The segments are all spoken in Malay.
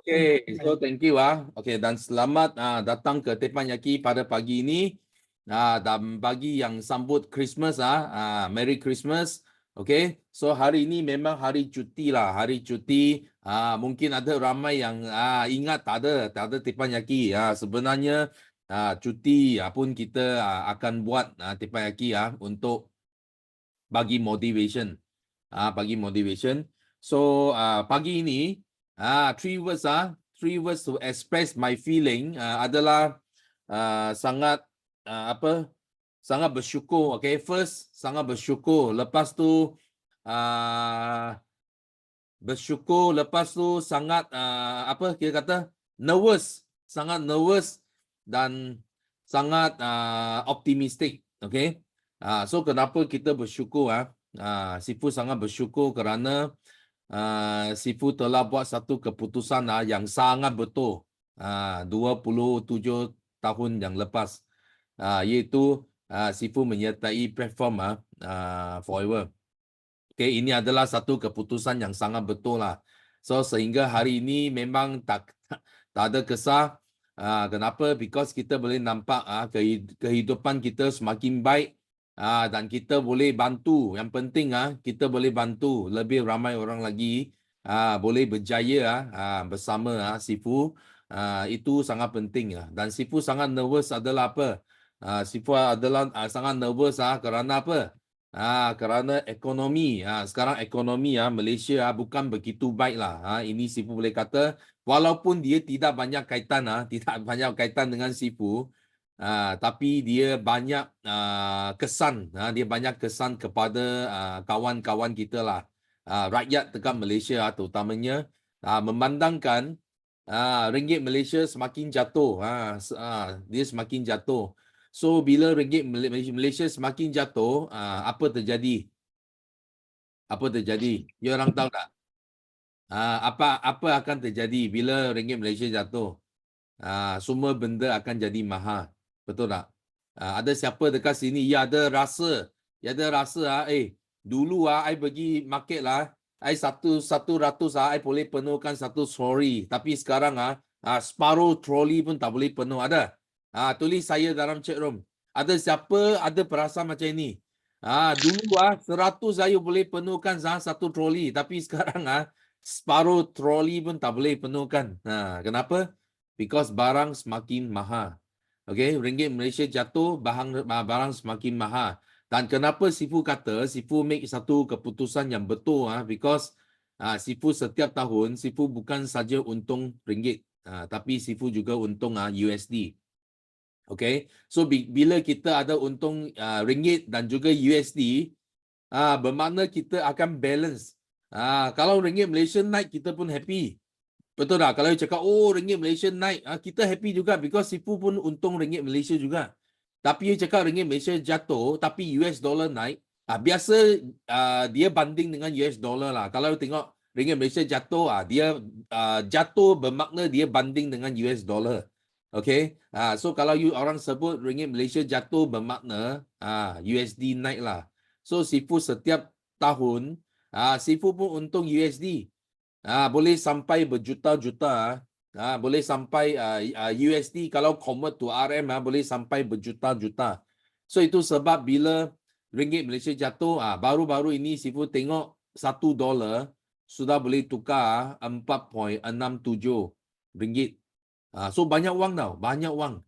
Okay, so thank you Okay, dan selamat datang ke Teppanyaki pada pagi ini. Dan pagi yang sambut Christmas Merry Christmas. Okay, so hari ini memang hari cuti lah, hari cuti. Mungkin ada ramai yang ingat tak ada Teppanyaki. Sebenarnya cuti pun kita akan buat Teppanyaki untuk bagi motivation. Bagi motivation. So pagi ini three words to express my feeling adalah sangat sangat bersyukur. Okay, first sangat bersyukur. Lepas tu bersyukur. Lepas tu sangat kita kata nervous, sangat nervous dan sangat optimistic. Okay, so kenapa kita bersyukur? Sifu sangat bersyukur kerana Sifu telah buat satu keputusan yang sangat betul 27 tahun yang lepas, iaitu Sifu menyertai platform Forever. Okay, ini adalah satu keputusan yang sangat betul lah. So sehingga hari ini memang tak ada kesah. Kenapa? Because kita boleh nampak kehidupan kita semakin baik. Dan kita boleh bantu. Yang penting kita boleh bantu lebih ramai orang lagi boleh berjaya bersama Sifu. Itu sangat penting. Dan Sifu sangat nervous adalah apa? Sifu adalah sangat nervous kerana apa? Kerana ekonomi. Sekarang ekonomi Malaysia bukan begitu baik lah. Ini Sifu boleh kata, walaupun dia tidak banyak kaitan tidak banyak kaitan dengan Sifu. Tapi dia banyak kesan, dia banyak kesan kepada kawan-kawan kita lah, rakyat dekat Malaysia terutamanya, memandangkan ringgit Malaysia semakin jatuh, dia semakin jatuh. So bila ringgit Malaysia semakin jatuh, apa terjadi? Apa terjadi? You orang tahu tak? Apa akan terjadi bila ringgit Malaysia jatuh? Semua benda akan jadi mahal. Betul tak? Ada siapa dekat sini ya ada rasa, dulu I pergi market lah, I 100 I boleh penuhkan satu trolley, tapi sekarang separuh trolley pun tak boleh penuh. Ada? Tulis saya dalam chat room. Ada siapa ada perasaan macam ini? Dulu 100 saya boleh penuhkan satu trolley, tapi sekarang separuh trolley pun tak boleh penuhkan. Kenapa? Because barang semakin mahal. Okay, ringgit Malaysia jatuh, barang semakin mahal. Dan kenapa Sifu kata, Sifu make satu keputusan yang betul because Sifu setiap tahun, Sifu bukan saja untung ringgit, tapi Sifu juga untung USD. Okay, so bila kita ada untung ringgit dan juga USD, bermakna kita akan balance. Kalau ringgit Malaysia naik, kita pun happy. Betul tak? Kalau cakap, ringgit Malaysia naik, kita happy juga because Sifu pun untung ringgit Malaysia juga. Tapi you cakap ringgit Malaysia jatuh, tapi US dollar naik, biasa dia banding dengan US dollar lah. Kalau tengok ringgit Malaysia jatuh, dia jatuh bermakna dia banding dengan US dollar. Okay? So kalau you orang sebut ringgit Malaysia jatuh bermakna USD naik lah. So Sifu setiap tahun, Sifu pun untung USD. Boleh sampai berjuta-juta. Boleh sampai USD kalau convert to RM boleh sampai berjuta-juta. So itu sebab bila ringgit Malaysia jatuh, baru-baru ini Sifu tengok $1 sudah boleh tukar 4.67 ringgit. So banyak wang tau, banyak wang.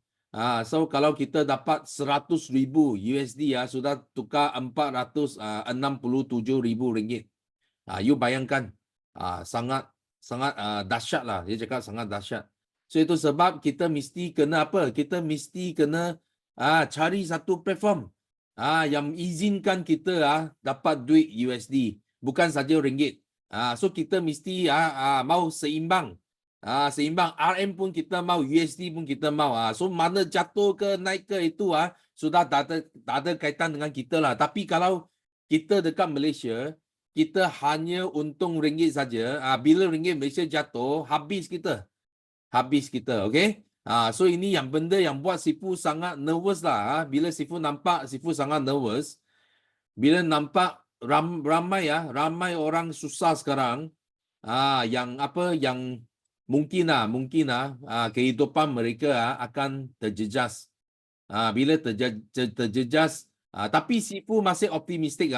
So kalau kita dapat 100,000 USD sudah tukar 467,000 ringgit. You bayangkan. Sangat dahsyat lah. Dia cakap sangat dahsyat. So itu sebab kita mesti kena apa? Kita mesti kena cari satu platform yang izinkan kita dapat duit USD. Bukan saja ringgit. So kita mesti mau seimbang. Seimbang RM pun kita mau, USD pun kita mau. So mana jatuh ke naik ke itu sudah tak ada kaitan dengan kita lah. Tapi kalau kita dekat Malaysia, kita hanya untung ringgit saja. Bila ringgit Malaysia jatuh, habis kita. Okay? So ini yang benda yang buat Sifu sangat nervous lah. Bila Sifu nampak, Sifu sangat nervous. Bila nampak ramai orang susah sekarang. Yang mungkin kehidupan mereka akan terjejas. Bila terjejas, tapi Sifu masih optimistik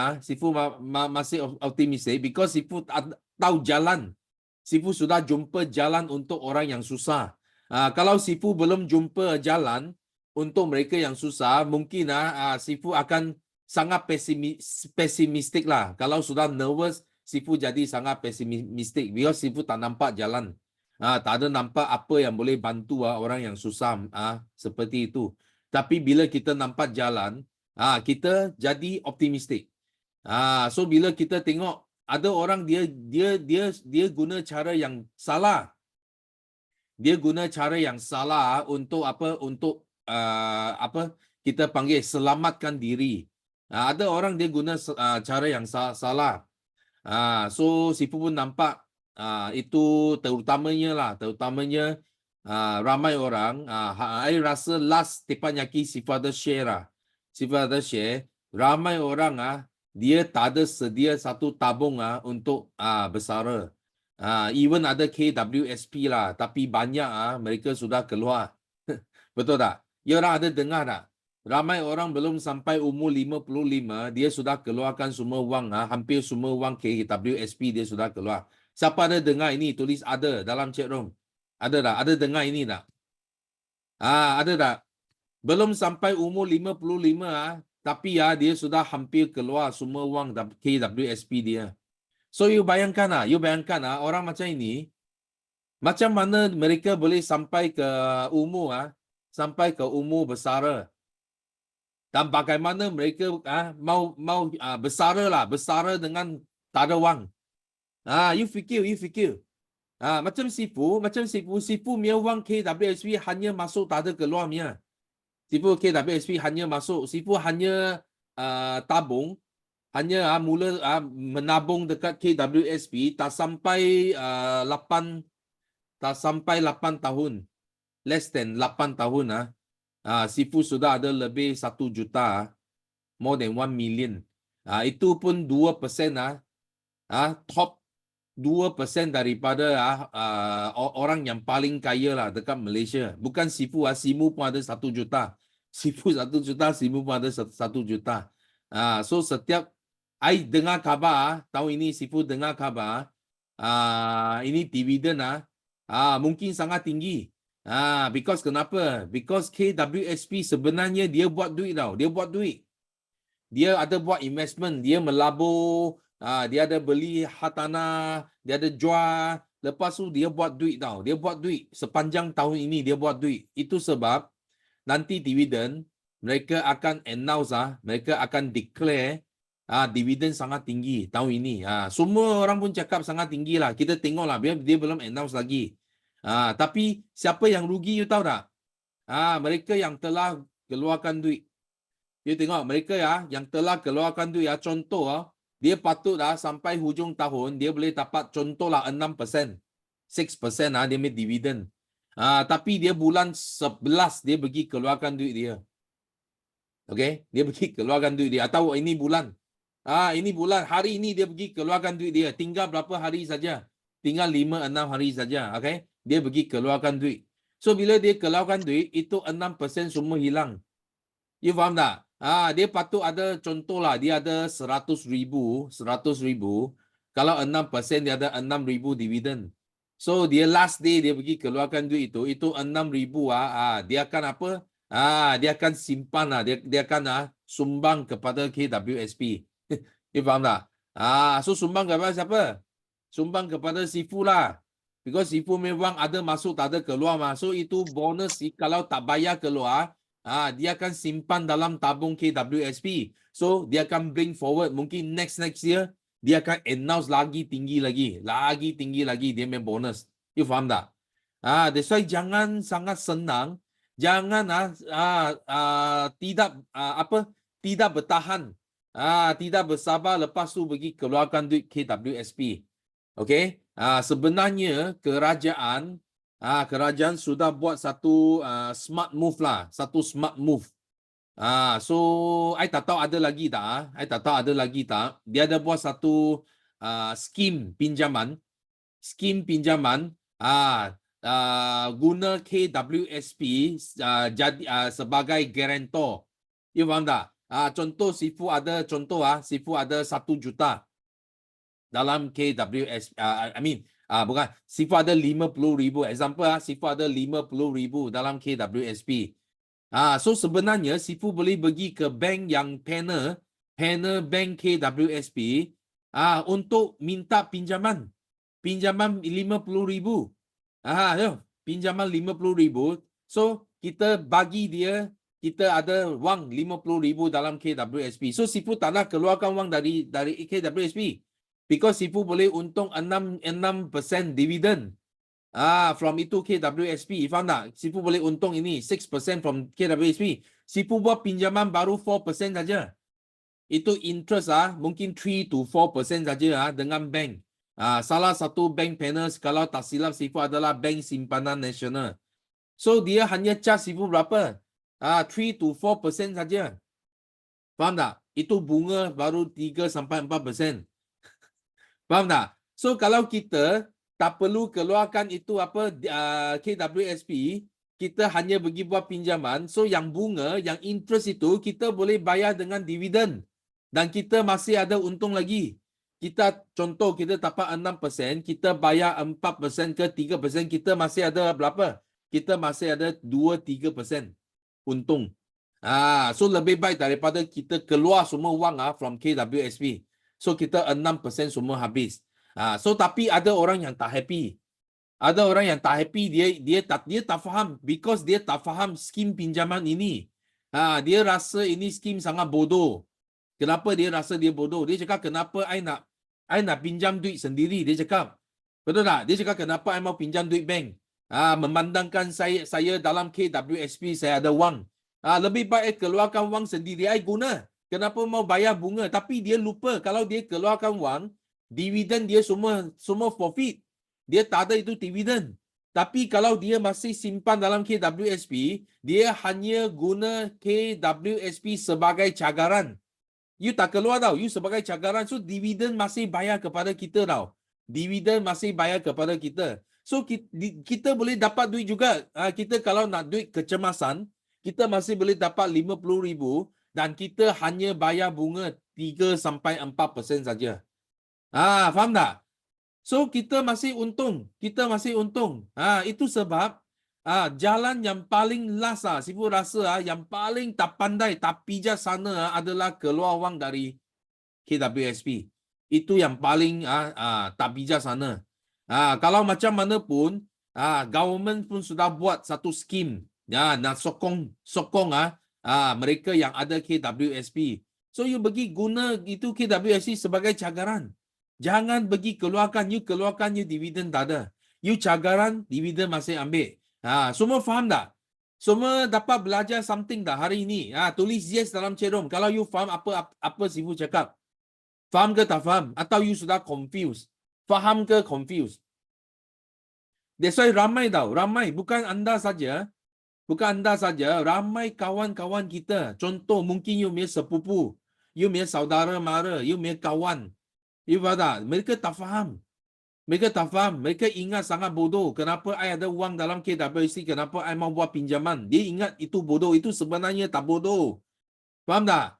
masih optimistik because Sifu tahu jalan. Sifu sudah jumpa jalan untuk orang yang susah. Kalau Sifu belum jumpa jalan untuk mereka yang susah, mungkin Sifu akan sangat pesimistik lah. Kalau sudah nervous, Sifu jadi sangat pesimistik because Sifu tak nampak jalan. Tak ada nampak apa yang boleh bantu orang yang susah seperti itu. Tapi bila kita nampak jalan, kita jadi optimistik. So bila kita tengok ada orang dia guna cara yang salah. Dia guna cara yang salah untuk apa? Untuk kita panggil selamatkan diri. Ada orang dia guna cara yang salah. So Sifu pun nampak itu terutamanya ramai orang I rasa last teppanyaki Sifu ada share ramai orang dia tak ada sedia satu tabung untuk bersara. Even ada KWSP lah, tapi banyak mereka sudah keluar. Betul tak? Ya, orang ada dengar tak? Ramai orang belum sampai umur 55, dia sudah keluarkan semua wang, hampir semua wang KWSP dia sudah keluar. Siapa ada dengar ini? Tulis ada dalam chat room. Ada tak? Ada dengar ini tak? Ada tak? Belum sampai umur 55, tapi dia sudah hampir keluar semua wang KWSP dia. So you bayangkan orang macam ini, macam mana mereka boleh sampai ke umur bersara. Dan bagaimana mereka mau bersara dengan tak ada wang. You fikir. Macam Sifu punya wang KWSP hanya masuk, tak ada keluar punya. Sifu KWSP hanya masuk, Sifu hanya tabung, hanya mula menabung dekat KWSP tak sampai 8 tahun. Less than 8 tahun Sifu sudah ada lebih 1 juta, more than 1 million. Itu pun 2% top 2% daripada orang yang paling kaya lah dekat Malaysia. Bukan Sifu, Simu pun ada 1 juta. Sifu 1 juta, Simu pun ada 1 juta. So setiap I dengar khabar, tahun ini Sifu dengar khabar, ini dividen mungkin sangat tinggi. Because kenapa? Because KWSP sebenarnya dia buat duit tau. Dia ada buat investment, dia melabur, dia ada beli hartanah, dia ada jual. Lepas tu dia buat duit tau. Dia buat duit sepanjang tahun ini, dia buat duit. Itu sebab nanti dividen mereka akan announce mereka akan declare dividen sangat tinggi tahun ini. Semua orang pun cakap sangat tinggi lah. Kita tengoklah, dia belum announce lagi. Tapi siapa yang rugi you tahu tak? Mereka yang telah keluarkan duit. You tengok mereka yang telah keluarkan duit contoh dia patut sampai hujung tahun dia boleh dapat contohlah 6%. 6% dia ambil dividen. Tapi dia bulan 11 dia pergi keluarkan duit dia. Okay? Dia pergi keluarkan duit dia. Atau ini bulan. Ini bulan. Hari ini dia pergi keluarkan duit dia. Tinggal berapa hari saja? Tinggal 5-6 hari saja. Okay? Dia pergi keluarkan duit. So, bila dia keluarkan duit, itu 6% semua hilang. You faham tak? Dia patut ada contohlah. Dia ada 100,000. Kalau 6% dia ada 6,000 dividen. So, dia last day dia pergi keluarkan duit itu 6,000 dia akan apa? Dia akan simpan dia akan sumbang kepada KWSP. You faham tak? So sumbang kepada siapa? Sumbang kepada Sifu lah. Because Sifu memang ada masuk tak ada keluar So itu bonus kalau tak bayar keluar, dia akan simpan dalam tabung KWSP. So dia akan bring forward mungkin next year dia akan announce lagi tinggi lagi dia main bonus. You faham tak? That's why jangan sangat senang. Jangan tidak bertahan. Tidak bersabar lepas tu pergi keluarkan duit KWSP. Okay? Sebenarnya kerajaan sudah buat satu smart move lah. Satu smart move. So I tak tahu ada lagi tak. Dia ada buat satu skim pinjaman. Guna KWSP sebagai guarantor. You faham tak? Contoh Sifu ada Sifu ada 1 juta dalam KWSP. Bukan, Sifu ada 50,000. Example Sifu ada 50,000 dalam KWSP. So sebenarnya Sifu boleh pergi ke bank yang panel bank KWSP untuk minta pinjaman 50,000. Pinjaman 50,000. So kita bagi dia, kita ada wang 50,000 dalam KWSP. So Sifu tak nak keluarkan wang dari KWSP because Sifu boleh untung 6% dividen. From itu KWSP, faham tak? Sifu boleh untung ini 6% from KWSP. Sifu buat pinjaman baru 4% saja. Itu interest mungkin 3 to 4% saja dengan bank. Salah satu bank panel kalau tak silap Sifu adalah Bank Simpanan Nasional. So dia hanya charge Sifu berapa? 3 to 4% saja. Faham tak? Itu bunga baru 3 sampai 4%. Faham tak? So kalau kita tak perlu keluarkan itu KWSP, kita hanya pergi buat pinjaman. So yang bunga, yang interest itu kita boleh bayar dengan dividen. Dan kita masih ada untung lagi. Contoh kita dapat 6%, kita bayar 4% ke 3%, kita masih ada berapa? Kita masih ada 2-3% untung. So lebih baik daripada kita keluar semua wang from KWSP. So kita 6% semua habis. So tapi ada orang yang tak happy. Ada orang yang tak happy, dia tak faham because dia tak faham skim pinjaman ini. Dia rasa ini skim sangat bodoh. Kenapa dia rasa dia bodoh? Dia cakap kenapa I nak pinjam duit sendiri, dia cakap. Betul tak? Dia cakap kenapa I mau pinjam duit bank? Memandangkan saya dalam KWSP saya ada wang. Lebih baik keluarkan wang sendiri I guna. Kenapa mau bayar bunga? Tapi dia lupa kalau dia keluarkan wang, dividen dia semua forfeit. Dia tak ada itu dividen. Tapi kalau dia masih simpan dalam KWSP, dia hanya guna KWSP sebagai cagaran. You tak keluar tau. You sebagai cagaran. So dividen masih bayar kepada kita tau. Dividen masih bayar kepada kita. So kita boleh dapat duit juga. Kita kalau nak duit kecemasan, kita masih boleh dapat 50,000 dan kita hanya bayar bunga 3 sampai 4% saja. Faham tak? So kita masih untung. Kita masih untung. Itu sebab jalan yang paling last Sifu rasa yang paling tak pandai, tak bijak sana adalah keluar wang dari KWSP. Itu yang paling tak bijak sana. Kalau macam mana pun, government pun sudah buat satu skim. Nak sokong mereka yang ada KWSP. So you pergi guna itu KWSP sebagai cagaran. Jangan pergi keluarkan you dividen tak ada. You cagaran, dividen masih ambil. Semua faham tak? Semua dapat belajar something tak hari ini? Tulis yes dalam chat room. Kalau you faham apa Sifu cakap. Faham ke tak faham? Atau you sudah confused? Faham ke confused? That's why ramai tau. Ramai. Bukan anda saja. Ramai kawan-kawan kita. Contoh mungkin you punya sepupu. You punya saudara mara. You punya kawan. You faham tak? Mereka tak faham. Mereka ingat sangat bodoh. Kenapa I ada wang dalam KWSP? Kenapa I mau buat pinjaman? Dia ingat itu bodoh. Itu sebenarnya tak bodoh. Faham tak?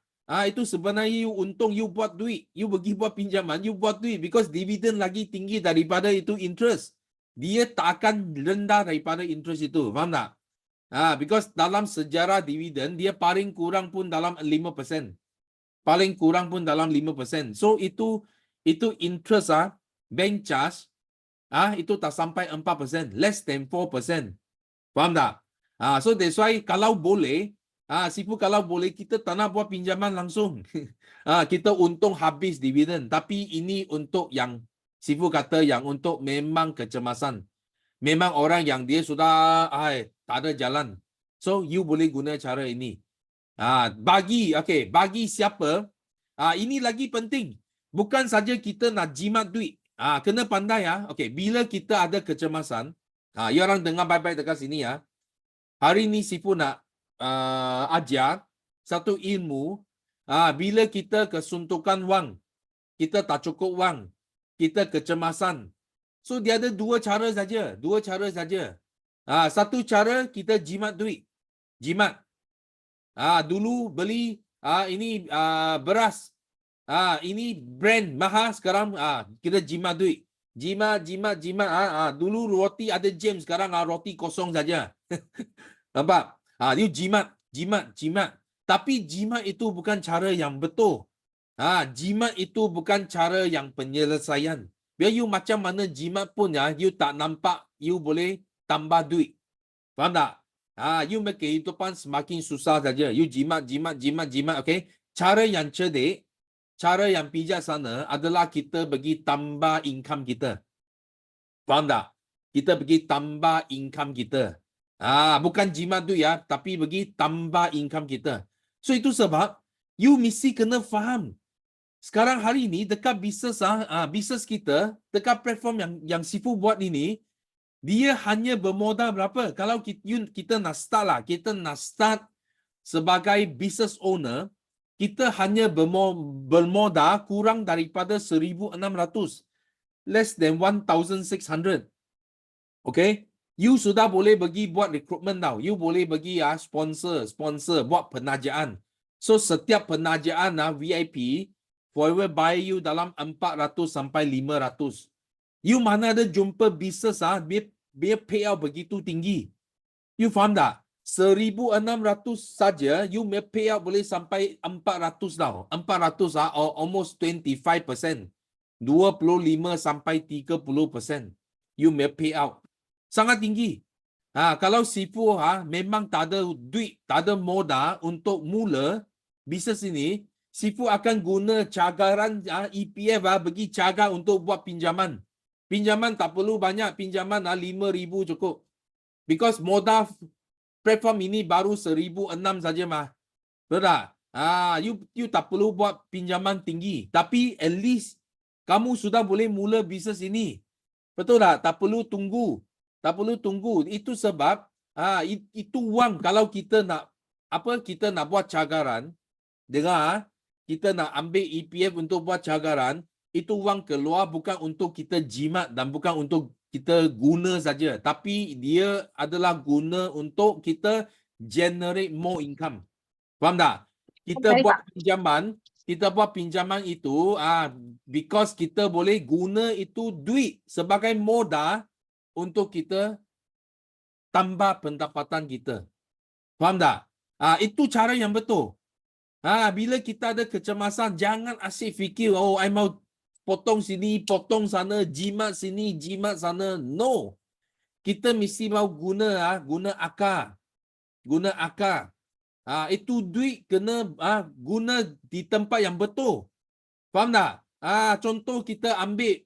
Itu sebenarnya you untung, you buat duit. You pergi buat pinjaman, you buat duit. Because dividen lagi tinggi daripada itu interest. Dia tak akan rendah daripada interest itu. Faham tak? Because dalam sejarah dividen, dia paling kurang pun dalam 5%. Paling kurang pun dalam 5%. So itu interest bank charge itu tak sampai 4%, less than 4%. Faham tak? So that's why kalau boleh, Sifu kalau boleh kita tak nak buat pinjaman langsung. Kita untung habis dividen. Tapi ini untuk yang Sifu kata yang untuk memang kecemasan. Memang orang yang dia sudah tak ada jalan. So you boleh guna cara ini. Bagi siapa, ini lagi penting. Bukan saja kita nak jimat duit. Kena pandai bila kita ada kecemasan, you orang dengar baik-baik dekat sini Hari ni Sifu nak ajar satu ilmu. Bila kita kesuntukan wang, kita tak cukup wang, kita kecemasan. So dia ada dua cara saja, dua cara saja. Satu cara kita jimat duit. Jimat. Dulu beli ini beras. Ini brand mahal sekarang kita jimat duit. Jimat. Dulu roti ada jam, sekarang roti kosong saja. Nampak? You jimat. Tapi jimat itu bukan cara yang betul. Jimat itu bukan cara yang penyelesaian. Biar you macam mana jimat pun you tak nampak you boleh tambah duit. Faham tak? You make kehidupan semakin susah saja. You jimat, okay? Cara yang cerdik, cara yang bijaksana adalah kita bagi tambah income kita. Faham tak? Kita bagi tambah income kita. Bukan jimat duit tapi bagi tambah income kita. So itu sebab you mesti kena faham. Sekarang hari ini dekat bisnes kita, dekat platform yang Sifu buat ini, dia hanya bermodal berapa? Kalau kita nak start kita nak start sebagai business owner, kita hanya bermodal kurang daripada 1,600. Less than 1,600. Okay? You sudah boleh bagi buat recruitment tau. You boleh bagi sponsor buat penajaan. So setiap penajaan VIP forever buy you dalam 400 sampai 500. You mana ada jumpa bisnes dia payout begitu tinggi. You faham tak? 1,600 saja you may payout boleh sampai 400 tau. 400 or almost 25%. 25 sampai 30%. You may payout. Sangat tinggi. Kalau Sifu memang tak ada duit, tak ada modal untuk mula bisnes ini, Sifu akan guna cagaran EPF bagi cagar untuk buat pinjaman. Pinjaman tak perlu banyak, pinjaman 5,000 cukup. Because modal platform ini baru 1,600 saja mah. Betul tak? You tak perlu buat pinjaman tinggi. Tapi at least kamu sudah boleh mula bisnes ini. Betul tak? Tak perlu tunggu. Itu sebab itu wang kalau kita nak buat cagaran. Dengar, kita nak ambil EPF untuk buat cagaran, itu wang keluar bukan untuk kita jimat dan bukan untuk kita guna saja, tapi dia adalah guna untuk kita generate more income. Faham tak? Kita buat pinjaman itu because kita boleh guna itu duit sebagai modal untuk kita tambah pendapatan kita. Faham tak? Itu cara yang betul. Bila kita ada kecemasan, jangan asyik fikir, I mau potong sini, potong sana, jimat sini, jimat sana. No. Kita mesti mau guna akal. Guna akal. Itu duit kena guna di tempat yang betul. Faham tak? Contoh kita ambil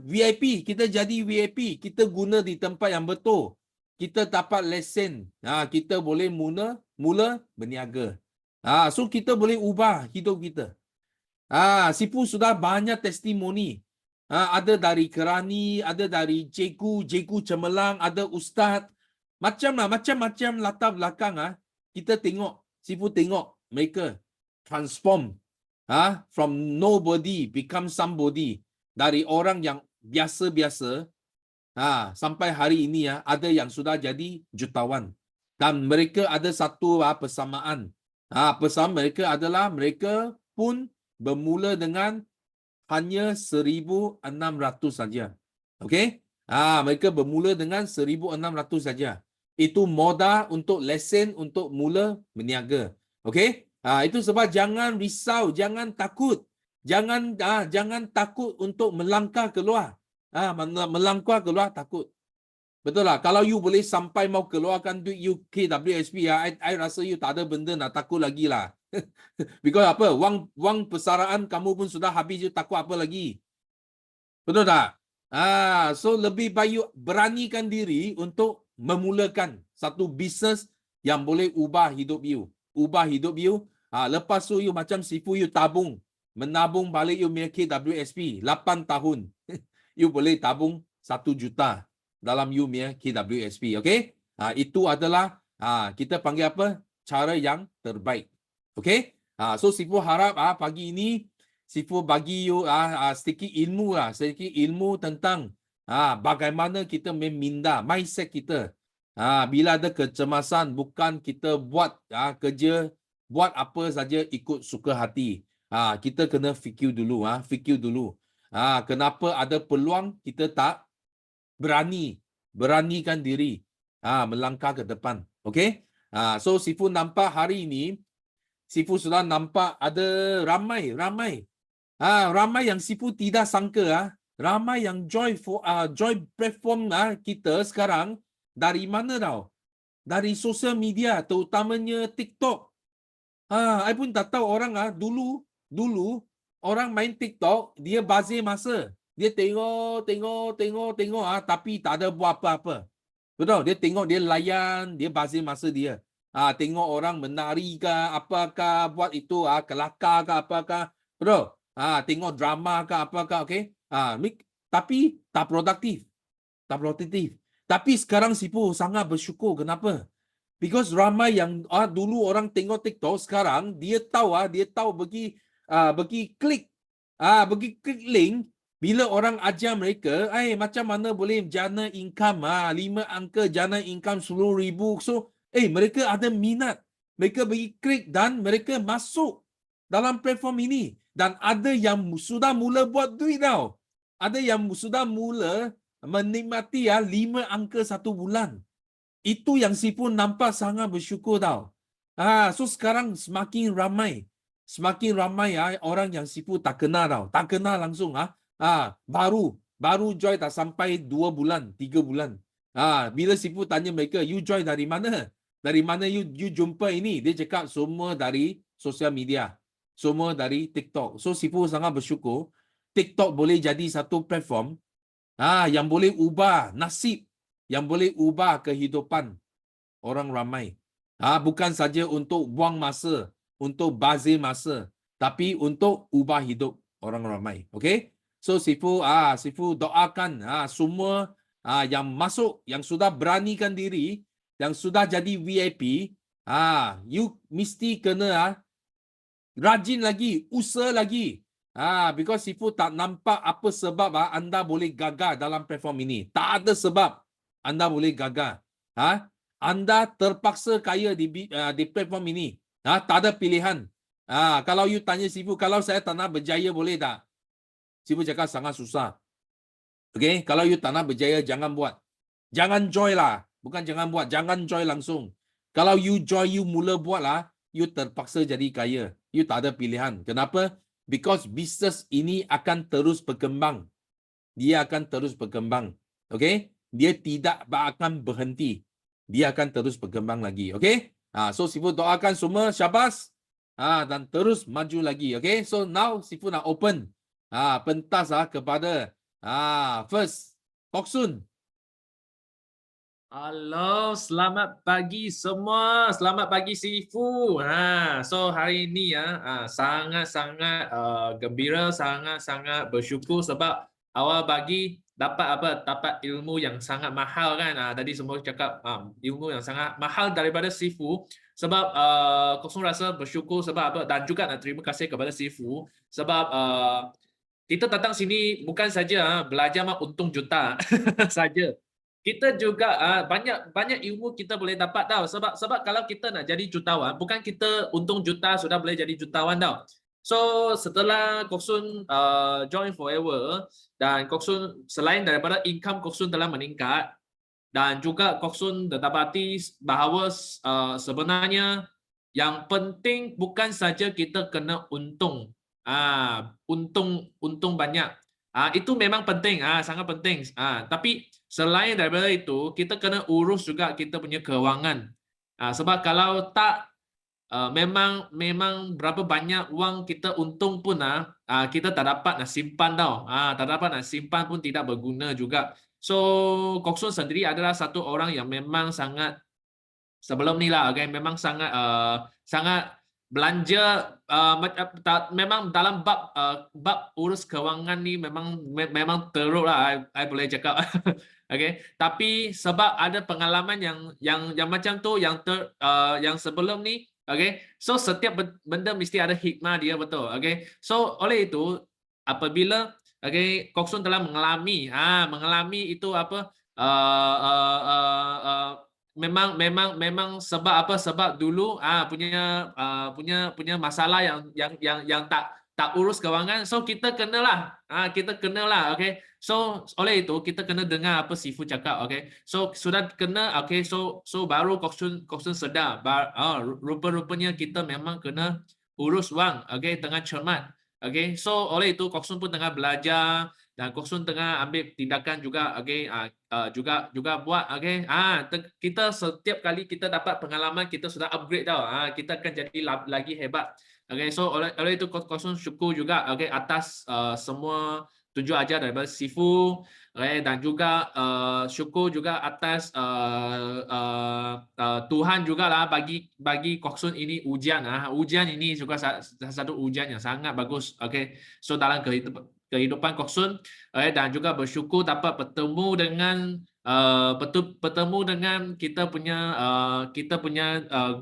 VIP, kita jadi VIP, kita guna di tempat yang betul. Kita dapat lesen. Kita boleh mula berniaga. So kita boleh ubah hidup kita. Sifu sudah banyak testimoni. Ada dari kerani, ada dari cikgu cemerlang, ada ustaz. Macam-macam latar belakang kita tengok, Sifu tengok mereka transform from nobody become somebody. Dari orang yang biasa-biasa sampai hari ini ada yang sudah jadi jutawan. Dan mereka ada satu persamaan. Persamaan mereka adalah mereka pun bermula dengan hanya 1,600 saja. Okey? Mereka bermula dengan 1,600 saja. Itu modal untuk lesen untuk mula berniaga. Okey? Itu sebab jangan risau, jangan takut. Jangan takut untuk melangkah keluar. Melangkah keluar takut. Betul lah. Kalau you boleh sampai mau keluarkan duit you KWSP, I rasa you tak ada benda nak takut lagi lah. Because apa? Wang persaraan kamu pun sudah habis, you takut apa lagi? Betul tak? So lebih baik you beranikan diri untuk memulakan satu bisnes yang boleh ubah hidup you. Lepas tu you macam Sifu, you menabung balik you punya KWSP 8 tahun. You boleh tabung 1 juta dalam you punya KWSP. Okay? Itu adalah kita panggil apa? Cara yang terbaik. Okay? So Sifu harap pagi ini Sifu bagi you sedikit ilmu tentang Bagaimana kita meminda mindset kita. Bila ada kecemasan, bukan kita buat kerja, buat apa saja ikut suka hati. Kita kena fikir dulu, fikir dulu. Kenapa ada peluang kita tak beranikan diri melangkah ke depan. Okey? So Sifu nampak hari ini, Sifu sudah nampak ada ramai yang Sifu tidak sangka, ramai yang join platform kita sekarang. Dari mana tau? Dari sosial media, terutamanya TikTok. I pun tak tahu orang dulu orang main TikTok, dia bazir masa. Dia tengok tapi tak ada buat apa-apa. Betul, dia tengok, dia layan, dia bazir masa dia. Tengok orang menari ke apakah, buat itu kelakar ke apakah. Betul. Tengok drama ke apakah, okey. Tapi tak produktif. Tapi sekarang Sifu sangat bersyukur. Kenapa? Because ramai yang dulu orang tengok TikTok, sekarang dia tahu bagi klik link. Bila orang ajar mereka, macam mana boleh jana income 5 angka jana income 10,000. So, mereka ada minat. Mereka bagi klik dan mereka masuk dalam platform ini. Dan ada yang sudah mula buat duit tau. Ada yang sudah mula menikmati 5 angka 1 bulan. Itu yang Sifu nampak sangat bersyukur tau. So sekarang semakin ramai orang yang Sifu tak kenal tau. Tak kenal langsung. Baru join tak sampai 2 bulan, 3 bulan. Bila Sifu tanya mereka, you join dari mana? Dari mana you jumpa ini? Dia cakap semua dari sosial media. Semua dari TikTok. So Sifu sangat bersyukur. TikTok boleh jadi satu platform yang boleh ubah nasib, yang boleh ubah kehidupan orang ramai. Bukan saja untuk buang masa, untuk bazir masa, tapi untuk ubah hidup orang ramai. Okey? So Sifu doakan semua yang masuk, yang sudah beranikan diri, yang sudah jadi VIP, you mesti kena rajin lagi, usaha lagi. Because Sifu tak nampak apa sebab anda boleh gagal dalam platform ini. Tak ada sebab anda boleh gagal. Anda terpaksa kaya di platform ini. Tak ada pilihan. Kalau you tanya Sifu, kalau saya tak nak berjaya boleh tak? Sifu cakap sangat susah. Okay? Kalau you tak nak berjaya, jangan buat. Jangan join lah. Bukan jangan buat, jangan join langsung. Kalau you join, you mula buat lah, you terpaksa jadi kaya. You tak ada pilihan. Kenapa? Because bisnes ini akan terus berkembang. Dia akan terus berkembang. Okay? Dia tidak akan berhenti. Dia akan terus berkembang lagi. Okay? So Sifu doakan semua syabas. Dan terus maju lagi. Okay? So now Sifu nak open pentas kepada first Kok-Sun. Halo, selamat pagi semua. Selamat pagi Sifu. So hari ini sangat-sangat gembira, sangat-sangat bersyukur sebab awal pagi dapat ilmu yang sangat mahal kan. Tadi semua cakap ilmu yang sangat mahal daripada Sifu sebab Kok-Sun rasa bersyukur sebab apa, dan juga nak terima kasih kepada Sifu sebab kita datang sini bukan saja belajar untung juta saja. Kita juga banyak ilmu kita boleh dapat tau. Sebab kalau kita nak jadi jutawan, bukan kita untung juta sudah boleh jadi jutawan tau. So setelah Kok-Sun join Forever dan Kok-Sun selain daripada income Kok-Sun telah meningkat dan juga Kok-Sun dapati bahawa sebenarnya yang penting bukan saja kita kena untung. Untung banyak. Itu memang penting, sangat penting. Tapi selain daripada itu, kita kena urus juga kita punya kewangan. Sebab kalau tak, memang berapa banyak wang kita untung pun kita tak dapat nak simpan tau. Tak dapat nak simpan pun tidak berguna juga. So Kok-Sun sendiri adalah satu orang yang memang sangat sebelum ni lah, okay, memang sangat belanja memang dalam bab urus kewangan ni memang teruk lah, I boleh cakap. Okay, tapi sebab ada pengalaman yang macam tu yang sebelum ni, okay, so setiap benda mesti ada hikmah dia, betul. Okay, so oleh itu apabila Okay, Kok Sun telah mengalami itu apa? Uh, uh, uh, uh, memang sebab apa? Sebab dulu punya masalah yang tak urus kewangan. So kita kenalah. Okay. So oleh itu kita kena dengar apa Sifu cakap. Okay. So sudah kena. Okay. So baru Kok Sun sedar. Rupa-rupanya kita memang kena urus wang. Okay, dengan cermat. Okay, so oleh itu Kok Sun pun tengah belajar dan Kok Sun tengah ambil tindakan juga. Okay, juga buat. Okay, kita setiap kali kita dapat pengalaman kita sudah upgrade tau. Kita akan jadi lagi hebat. Okay, so oleh itu Kok Sun syukur juga. Okay, atas semua tunjuk ajar daripada Sifu. Okay, dan juga syukur juga atas Tuhan juga lah bagi Kok Sun ini ujian. Ujian ini juga satu ujian yang sangat bagus. Okay, so dalam kehidupan Kok Sun, dan juga bersyukur dapat bertemu dengan kita punya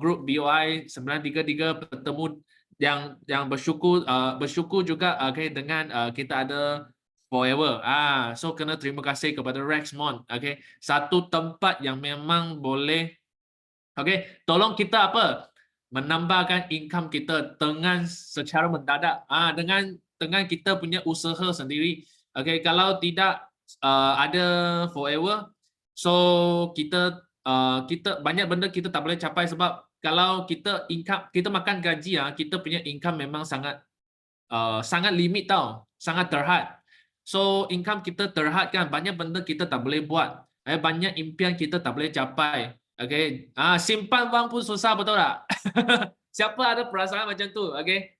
grup BOI 933, bertemu yang bersyukur juga dengan kita ada Forever. So kena terima kasih kepada Rexmont. Okay, satu tempat yang memang boleh, okay, tolong kita apa? Menambahkan income kita dengan secara mendadak. Dengan kita punya usaha sendiri. Okay, kalau tidak ada Forever, so kita banyak benda kita tak boleh capai sebab kalau kita makan gaji, kita punya income memang sangat limit tau, sangat terhad. So income kita terhad kan, banyak benda kita tak boleh buat. Banyak impian kita tak boleh capai. Okay, simpan wang pun susah, betul tak? Siapa ada perasaan macam tu? Okay,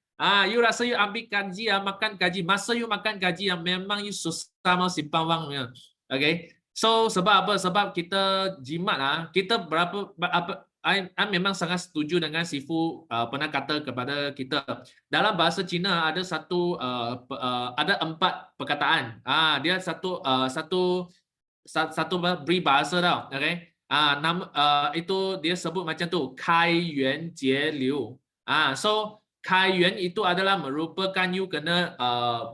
you rasa you ambil gaji, makan gaji, masa you makan gaji yang memang you susah mau simpan wang. Okay, so sebab apa? Sebab kita jimat kita I memang sangat setuju dengan Sifu pernah kata kepada kita. Dalam bahasa Cina ada ada 4 perkataan. Dia satu peribahasa tau. Okay? Itu dia sebut macam tu, Kai Yuan Jie Liu. So Kai Yuan itu adalah merupakan you kena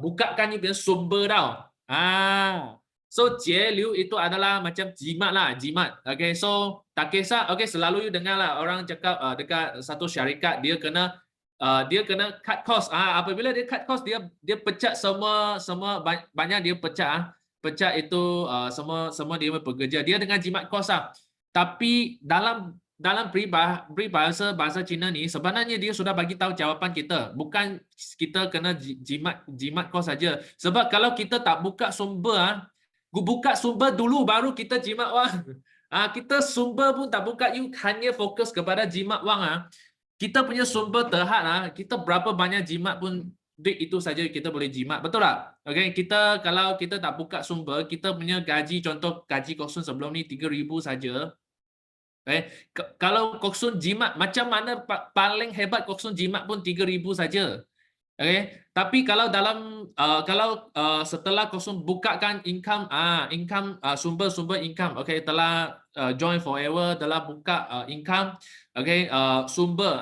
bukakan you punya sumber tau. So Jie Liu itu adalah macam jimat lah, jimat. Okay, so tak kisah. Okay, selalu you dengar lah orang cakap dekat satu syarikat dia kena cut cost. Apabila dia cut cost, dia pecat semua banyak dia pecat. Pecat itu semua dia pekerja. Dia dengan jimat cost lah. Tapi dalam bahasa Cina ni sebenarnya dia sudah bagi tahu jawapan kita. Bukan kita kena jimat cost saja. Sebab kalau kita tak buka sumber, buka sumber dulu baru kita jimat wang. Kita sumber pun tak buka, you hanya fokus kepada jimat wang. Kita punya sumber terhad, kita berapa banyak jimat pun duit itu saja kita boleh jimat, betul tak? Okay, kalau kita tak buka sumber, kita punya gaji, contoh gaji Kok Sun sebelum ni 3,000 saja. Okay, kalau Kok Sun jimat, macam mana paling hebat Kok Sun jimat pun 3,000 saja. Okay, tapi kalau setelah Kok Sun bukakan income, sumber-sumber income, okay, telah join Forever, telah buka income, okay, sumber,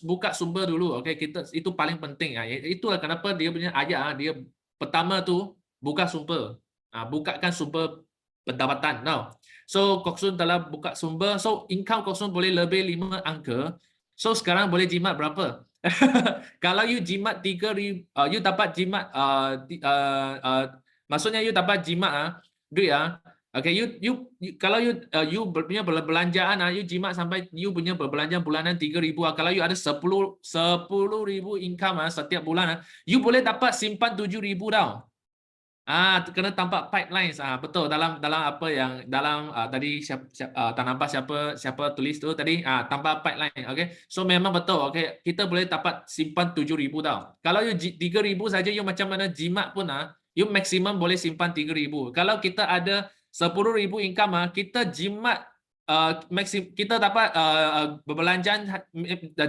buka sumber dulu, okay, itu paling penting. Itulah kenapa dia punya ayat, dia pertama tu buka sumber, bukakan sumber pendapatan. Now, so Kok Sun telah buka sumber, so income Kok Sun boleh lebih 5 angka. So sekarang boleh jimat berapa? Kalau you jimat 3,000, you dapat jimat maksudnya you dapat jimat duit okay, kalau you punya belanjaan you jimat sampai you punya belanjaan bulanan 3,000, kalau you ada 10,000 income setiap bulan, you boleh dapat simpan 7,000 tau. Kena tampak pipelines. Betul, dalam apa yang tadi tak nampak siapa tulis tu tadi, tambah pipeline. Okay, so memang betul. Okay, kita boleh dapat simpan 7,000 tau. Kalau you 3,000 saja, you macam mana jimat pun you maksimum boleh simpan 3,000. Kalau kita ada 10,000 income, kita jimat kita dapat berbelanjaan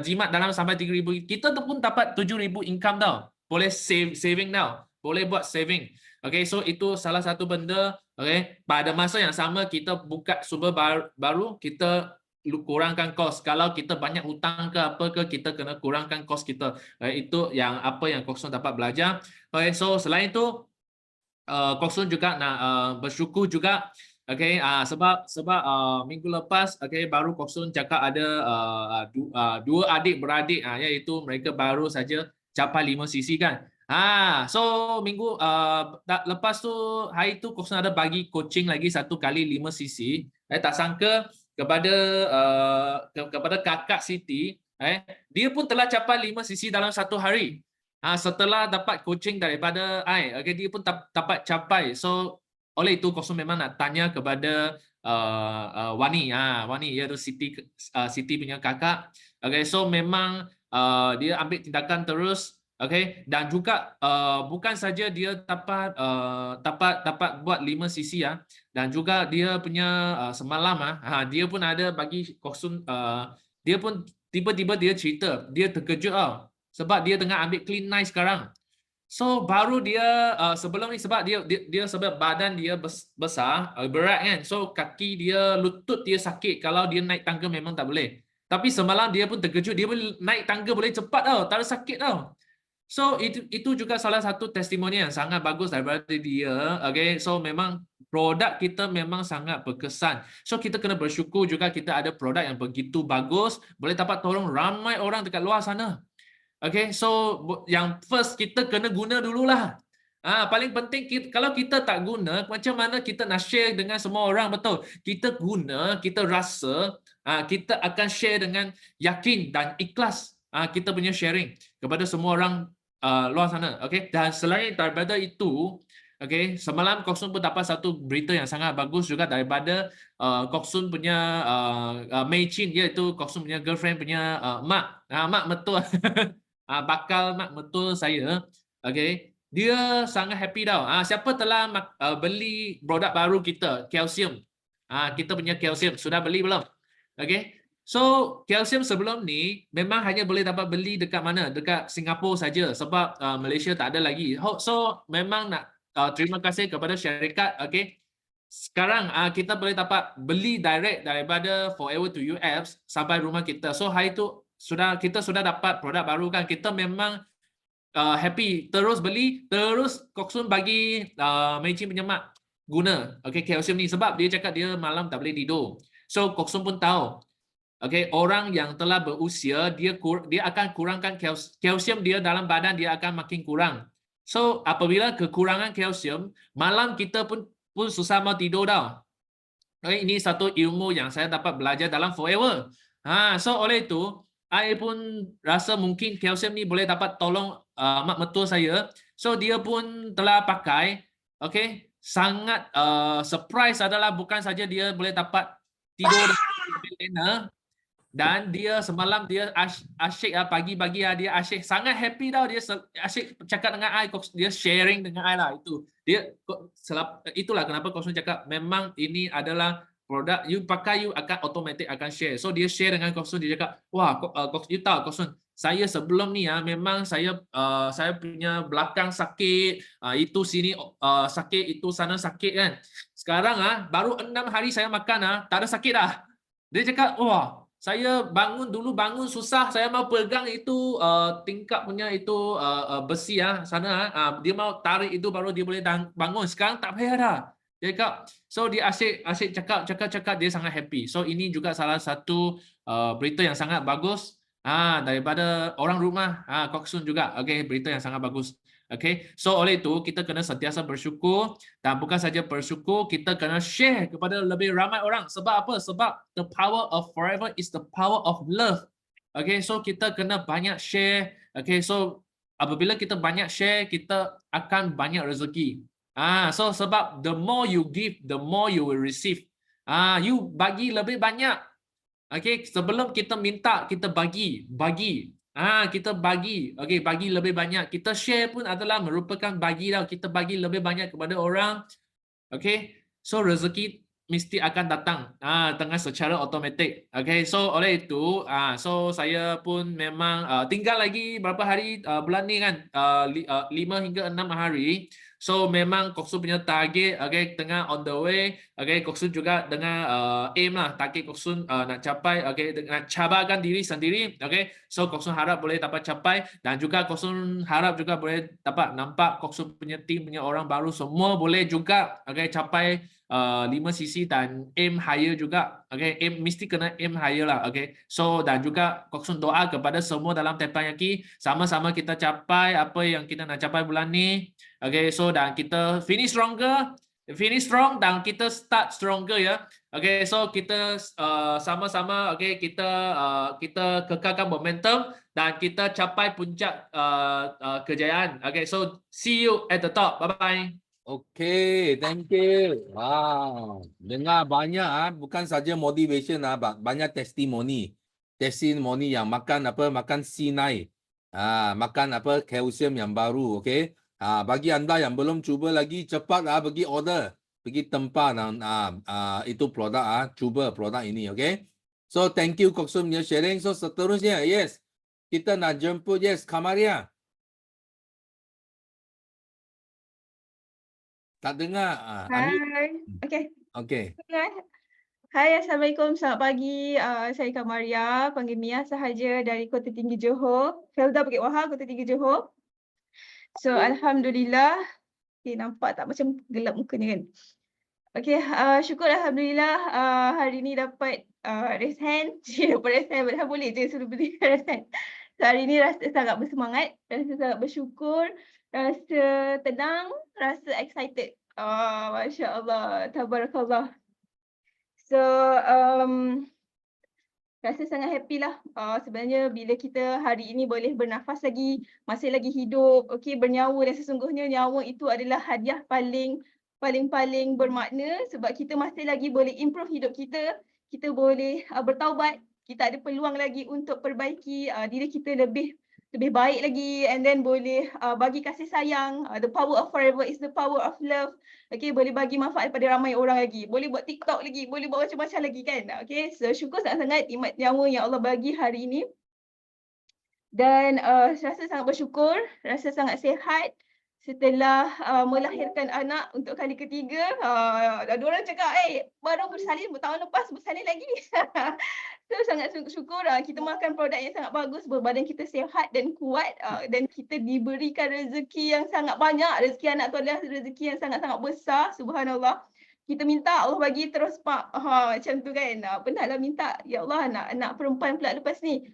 jimat dalam sampai 3,000, kita pun dapat 7,000 income tau. Boleh saving tau. Boleh buat saving. Okay, so itu salah satu benda. Okay, pada masa yang sama kita buka sumber baru, kita kurangkan kos. Kalau kita banyak hutang ke apa ke, kita kena kurangkan kos kita. Itu yang Kok Sun dapat belajar. Okay, so selain itu Kok Sun juga nak bersyukur juga. Okay, sebab minggu lepas baru Kok Sun cakap ada dua adik-beradik, iaitu mereka baru saja capai 5 sisi kan. So minggu lepas tu, hari tu Kok Sun ada bagi coaching lagi 1 kali 5 sisi. Tak sangka kepada kakak Siti, dia pun telah capai 5 sisi dalam 1 hari. Setelah dapat coaching daripada dia pun dapat capai. So oleh itu Kok Sun memang nak tanya kepada Wani, Wani iaitu Siti punya kakak. So memang dia ambil tindakan terus. Dan juga bukan saja dia dapat buat 5 sisi, dan juga dia punya semalam dia pun ada bagi Kok Sun, dia pun tiba-tiba dia cerita dia terkejut sebab dia tengah ambil clean night sekarang. So baru dia sebelum ni, sebab dia sebab badan dia besar, berat kan. So kaki dia, lutut dia sakit. Kalau dia naik tangga memang tak boleh. Tapi semalam dia pun terkejut, dia boleh naik tangga boleh cepat tak ada sakit tau. So itu juga salah satu testimoni yang sangat bagus daripada dia. So memang produk kita memang sangat berkesan. So kita kena bersyukur juga kita ada produk yang begitu bagus, boleh dapat tolong ramai orang dekat luar sana. So yang first kita kena guna dululah. Paling penting kalau kita tak guna, macam mana kita nak share dengan semua orang, betul? Kita guna, kita rasa, kita akan share dengan yakin dan ikhlas. Kita punya sharing kepada semua orang luar sana. Dan selain daripada itu, semalam Kok Sun pun dapat satu berita yang sangat bagus juga daripada Kok Sun punya Mei Chin, iaitu Kok Sun punya girlfriend punya mak. Mak betul. Bakal mak betul saya. Dia sangat happy tau. Siapa telah beli produk baru kita, kalsium. Kita punya kalsium sudah beli belum? So kalsium sebelum ni memang hanya boleh dapat beli dekat mana? Dekat Singapura saja, sebab Malaysia tak ada lagi. So memang nak terima kasih kepada syarikat. Sekarang kita boleh dapat beli direct daripada Forever to You apps sampai rumah kita. So hari tu kita sudah dapat produk baru kan. Kita memang happy, terus beli, terus Kok Sun bagi Mei Chin punya mak guna kalsium ni, sebab dia cakap dia malam tak boleh tidur. So Kok Sun pun tahu orang yang telah berusia dia akan kurangkan kalsium dia dalam badan, dia akan makin kurang. So apabila kekurangan kalsium, malam kita pun susah mau tidur tau. Ini satu ilmu yang saya dapat belajar dalam Forever. So oleh itu I pun rasa mungkin kalsium ni boleh dapat tolong mak mertua saya. So dia pun telah pakai. Sangat surprise adalah bukan saja dia boleh dapat tidur lebih lena, dan dia semalam dia asyik pagi-pagi dia asyik, sangat happy tau. Dia asyik cakap dengan I, dia sharing dengan I lah. Itulah kenapa Kok Sun cakap memang ini adalah produk you pakai, you akan automatic akan share. So dia share dengan Kok Sun, dia cakap, wah you tahu Kok Sun, saya sebelum ni memang saya punya belakang sakit, itu sini sakit, itu sana sakit kan. Sekarang baru 6 hari saya makan tak ada sakit dah. Dia cakap, wah, saya bangun susah, saya mau pegang itu tingkap punya itu besi sana, dia mau tarik itu baru dia boleh bangun. Sekarang tak payah dah. Dia cakap, so dia asyik cakap, dia sangat happy. So ini juga salah satu berita yang sangat bagus daripada orang rumah Kok Sun juga. Berita yang sangat bagus. So oleh itu kita kena sentiasa bersyukur, dan bukan saja bersyukur, kita kena share kepada lebih ramai orang. Sebab apa? Sebab the power of Forever is the power of love. So kita kena banyak share. So apabila kita banyak share, kita akan banyak rezeki. So sebab the more you give, the more you will receive. You bagi lebih banyak. Sebelum kita minta, kita bagi. Kita bagi, bagi lebih banyak. Kita share pun adalah merupakan bagi tau. Kita bagi lebih banyak kepada orang. So rezeki mesti akan datang dengan secara automatik. So oleh itu, so saya pun memang tinggal lagi berapa hari bulan ni kan, 5 hingga 6 hari. So memang Kok Su punya target, okay, tengah on the way. Okay, Kok Su juga dengan aim lah, target Kok Su nak capai, okay, nak cabarkan diri sendiri. Okay, so Kok Su harap boleh dapat capai, dan juga Kok Su harap juga boleh dapat nampak Kok Su punya team punya orang baru semua boleh juga, okay, capai 5cc dan aim higher juga. Okay, aim mesti kena aim higher lah. Okay, so dan juga Kok Su doa kepada semua dalam teppanyaki, sama-sama kita capai apa yang kita nak capai bulan ni. Okay, so dan kita finish strong dan kita start stronger ya. Okay, so kita sama-sama, okay, kita kekalkan momentum dan kita capai puncak kejayaan. Okay, so see you at the top. Bye bye. Okay, thank you. Wow, dengar banyak bukan saja motivation banyak testimoni. Testimoni yang makan makan C9. Makan kalsium yang baru, okay? Bagi anda yang belum cuba lagi, cepat pergi order, pergi tempat itu produk cuba produk ini, okay? So thank you Kok Su punya sharing. So seterusnya, yes, kita nak jemput Kamaria. Tak dengar. Unmute. Hai. Okay. Okay. Hai, Assalamualaikum. Selamat pagi. Saya Kamaria, panggil Mia sahaja dari Kota Tinggi Johor. Felda Bukit Wahar, Kota Tinggi Johor. So, Alhamdulillah. Okay, nampak tak macam gelap mukanya kan? Okay, syukur Alhamdulillah hari ni dapat raise hand. Dapat raise hand, padahal boleh je suruh beri raise hand. So, hari ni rasa sangat bersemangat, rasa sangat bersyukur, rasa tenang, rasa excited. Masya Allah, tabarakallah. So, rasa sangat happy lah. Sebenarnya bila kita hari ini boleh bernafas lagi, masih lagi hidup, okay, bernyawa, dan sesungguhnya nyawa itu adalah hadiah paling bermakna sebab kita masih lagi boleh improve hidup kita, kita boleh bertaubat, kita ada peluang lagi untuk perbaiki diri kita lebih baik lagi, and then boleh bagi kasih sayang. The power of forever is the power of love. Okay, boleh bagi manfaat pada ramai orang lagi, boleh buat TikTok lagi, boleh buat macam-macam lagi kan. Okay, so syukur sangat-sangat nikmat nyawa yang Allah bagi hari ini. Dan rasa sangat bersyukur, rasa sangat sihat setelah melahirkan anak untuk kali ketiga. Ada orang cakap, baru bersalin, tahun lepas bersalin lagi. So sangat syukur kita makan produk yang sangat bagus, berbadan kita sihat dan kuat, dan kita diberikan rezeki yang sangat banyak. Rezeki anak tu adalah rezeki yang sangat-sangat besar, subhanallah. Kita minta Allah bagi terus pak, macam tu kan. Pernahlah minta, ya Allah anak perempuan pula lepas ni.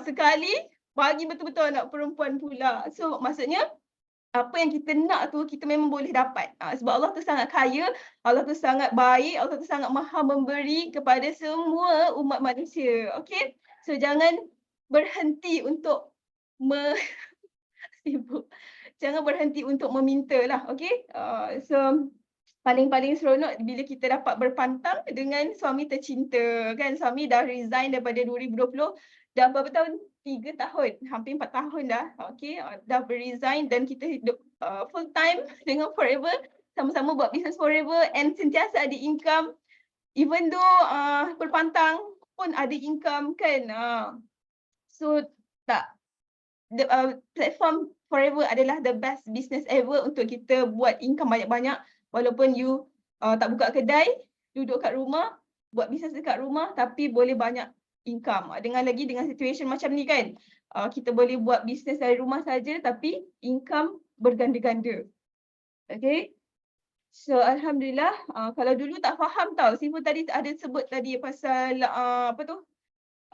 Sekali bagi betul-betul anak perempuan pula. So maksudnya apa yang kita nak tu kita memang boleh dapat. Sebab Allah tu sangat kaya, Allah tu sangat baik, Allah tu sangat maha memberi kepada semua umat manusia. Okay? So jangan berhenti untuk sibuk. Jangan berhenti untuk meminta lah. Okay? So paling-paling seronok bila kita dapat berpantang dengan suami tercinta. Kan? Suami dah resign daripada 2020. Dah berapa tahun? 3 tahun, hampir 4 tahun dah. Okay, dah resign dan kita hidup full time dengan Forever, sama-sama buat business Forever and sentiasa ada income. Even though berpantang pun ada income kan. So platform Forever adalah the best business ever untuk kita buat income banyak-banyak. Walaupun you tak buka kedai, duduk kat rumah, buat bisnes dekat rumah, tapi boleh banyak income. Dengan situation macam ni kan, kita boleh buat bisnes dari rumah saja tapi income berganda-ganda. Okay. So Alhamdulillah, kalau dulu tak faham tau, Sifu tadi ada sebut tadi pasal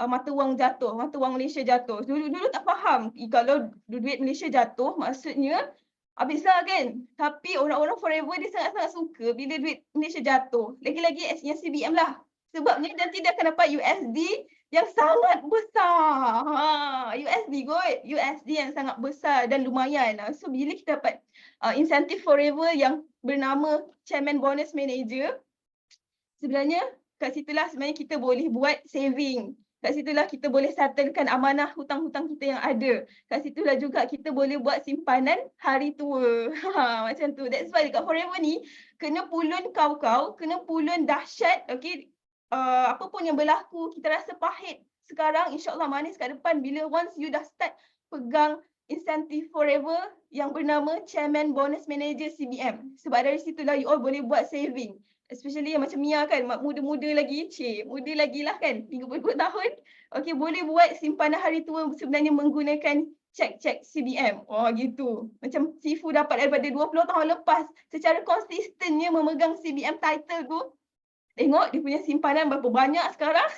mata wang jatuh, mata wang Malaysia jatuh. Dulu tak faham, kalau duit Malaysia jatuh maksudnya habislah kan. Tapi orang-orang Forever dia sangat-sangat suka bila duit Malaysia jatuh. Lagi-lagi yang CBM lah. Sebabnya nanti dia akan dapat USD yang sangat besar. USD yang sangat besar dan lumayan. So bila kita dapat insentif Forever yang bernama Chairman Bonus Manager, sebenarnya kat situlah sebenarnya kita boleh buat saving. Kat situlah kita boleh settlekan amanah hutang-hutang kita yang ada. Kat situlah juga kita boleh buat simpanan hari tua. Macam tu. That's why dekat Forever ni, kena pulun kau-kau, kena pulun dahsyat. Okay, apa pun yang berlaku, kita rasa pahit sekarang, insyaAllah manis kat depan bila once you dah start pegang insentif forever yang bernama Chairman Bonus Manager CBM. Sebab dari situlah you all boleh buat saving. Especially yang macam Mia kan, muda-muda lagi, muda lagi lah kan, 32 tahun. Okay, boleh buat simpanan hari tua sebenarnya menggunakan cek CBM. Oh gitu. Macam Sifu dapat daripada 20 tahun lepas secara konsistennya memegang CBM title tu. Tengok dia punya simpanan berapa banyak sekarang.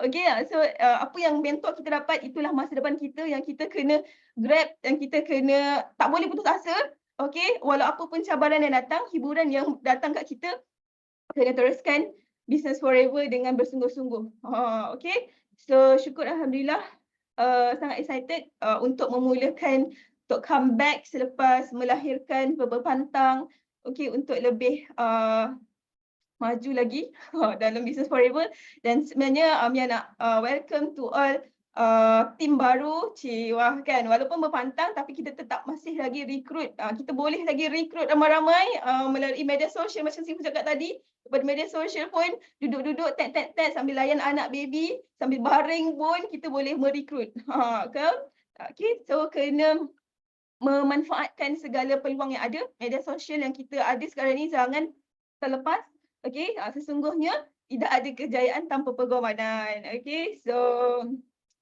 Okay, so apa yang mentor kita dapat, itulah masa depan kita yang kita kena grab, yang kita kena tak boleh putus asa. Okay, walau apa pun cabaran yang datang, hiburan yang datang kat kita, kena teruskan business forever dengan bersungguh-sungguh. Okay, so syukur Alhamdulillah, sangat excited untuk memulakan, untuk comeback selepas melahirkan Verbal Pantang. Okay, untuk lebih maju lagi dalam business forever. Dan sebenarnya Mia nak welcome to all tim baru. Wah kan, walaupun berpantang tapi kita tetap masih lagi recruit. Kita boleh lagi recruit ramai-ramai melalui media sosial macam Sifu cakap tadi. Daripada media sosial pun duduk-duduk tek sambil layan anak baby, sambil baring pun kita boleh merekrut. Kan? Okay, so kena memanfaatkan segala peluang yang ada. Media sosial yang kita ada sekarang ni jangan terlepas. Okay, sesungguhnya tidak ada kejayaan tanpa pergolaman. Okay, so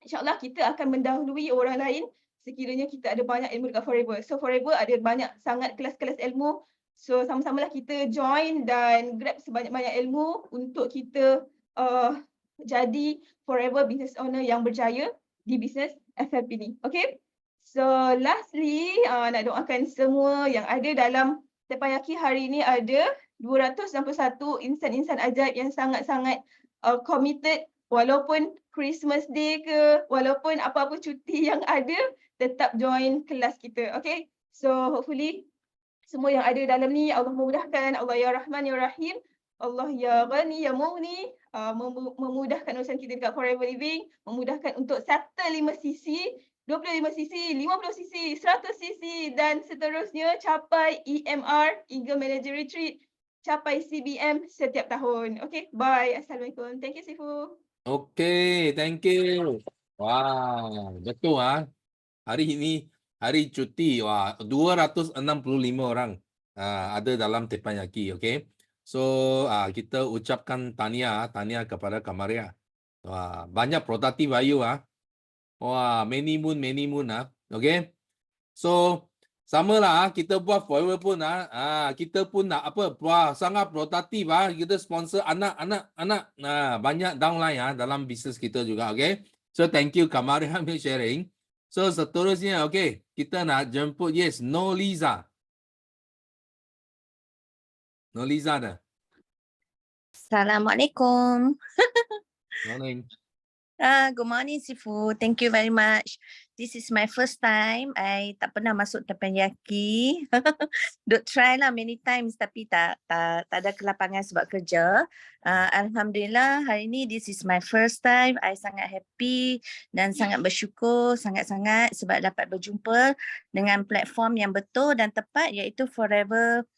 insyaAllah kita akan mendahului orang lain sekiranya kita ada banyak ilmu dekat Forever. So Forever ada banyak sangat kelas-kelas ilmu. So sama-samalah kita join dan grab sebanyak-banyak ilmu untuk kita jadi Forever business owner yang berjaya di bisnes FFP ni. Okay, so lastly nak doakan semua yang ada dalam Teppanyaki hari ini ada 261 insan-insan ajaib yang sangat-sangat committed, walaupun Christmas Day ke, walaupun apa-apa cuti yang ada, tetap join kelas kita. Okay, so hopefully semua yang ada dalam ni Allah memudahkan. Allah ya Rahman ya Rahim, Allah ya Ghani ya Mughni, memudahkan urusan kita dekat Forever Living, memudahkan untuk settle 5 sisi, 25 sisi, 50 sisi, 100 sisi dan seterusnya, capai EMR, Eagle Manager Retreat, capai CBM setiap tahun. Okay, bye. Assalamualaikum. Thank you, Sifu. Okay, thank you. Wah, betul Hari ini hari cuti. Wah, 265 orang ada dalam Teppanyaki. Okay. So kita ucapkan tahniah kepada Kamaria. Wah, banyak produktif ayu Wah, many moon Okay. So sama lah kita buat forever pun kita pun nak apa, wah sangat produktif kita sponsor anak-anak banyak downline dalam bisnes kita juga. Okay, so thank you Kamaria sharing. So seterusnya okay, kita nak jemput Noliza dah. Assalamualaikum. Morning. Good morning, Sifu. Thank you very much. This is my first time. I tak pernah masuk Teppanyaki. Duk try lah many times tapi tak ada kelapangan sebab kerja. Alhamdulillah hari ni this is my first time. I sangat happy dan sangat bersyukur sangat-sangat sebab dapat berjumpa dengan platform yang betul dan tepat iaitu Forever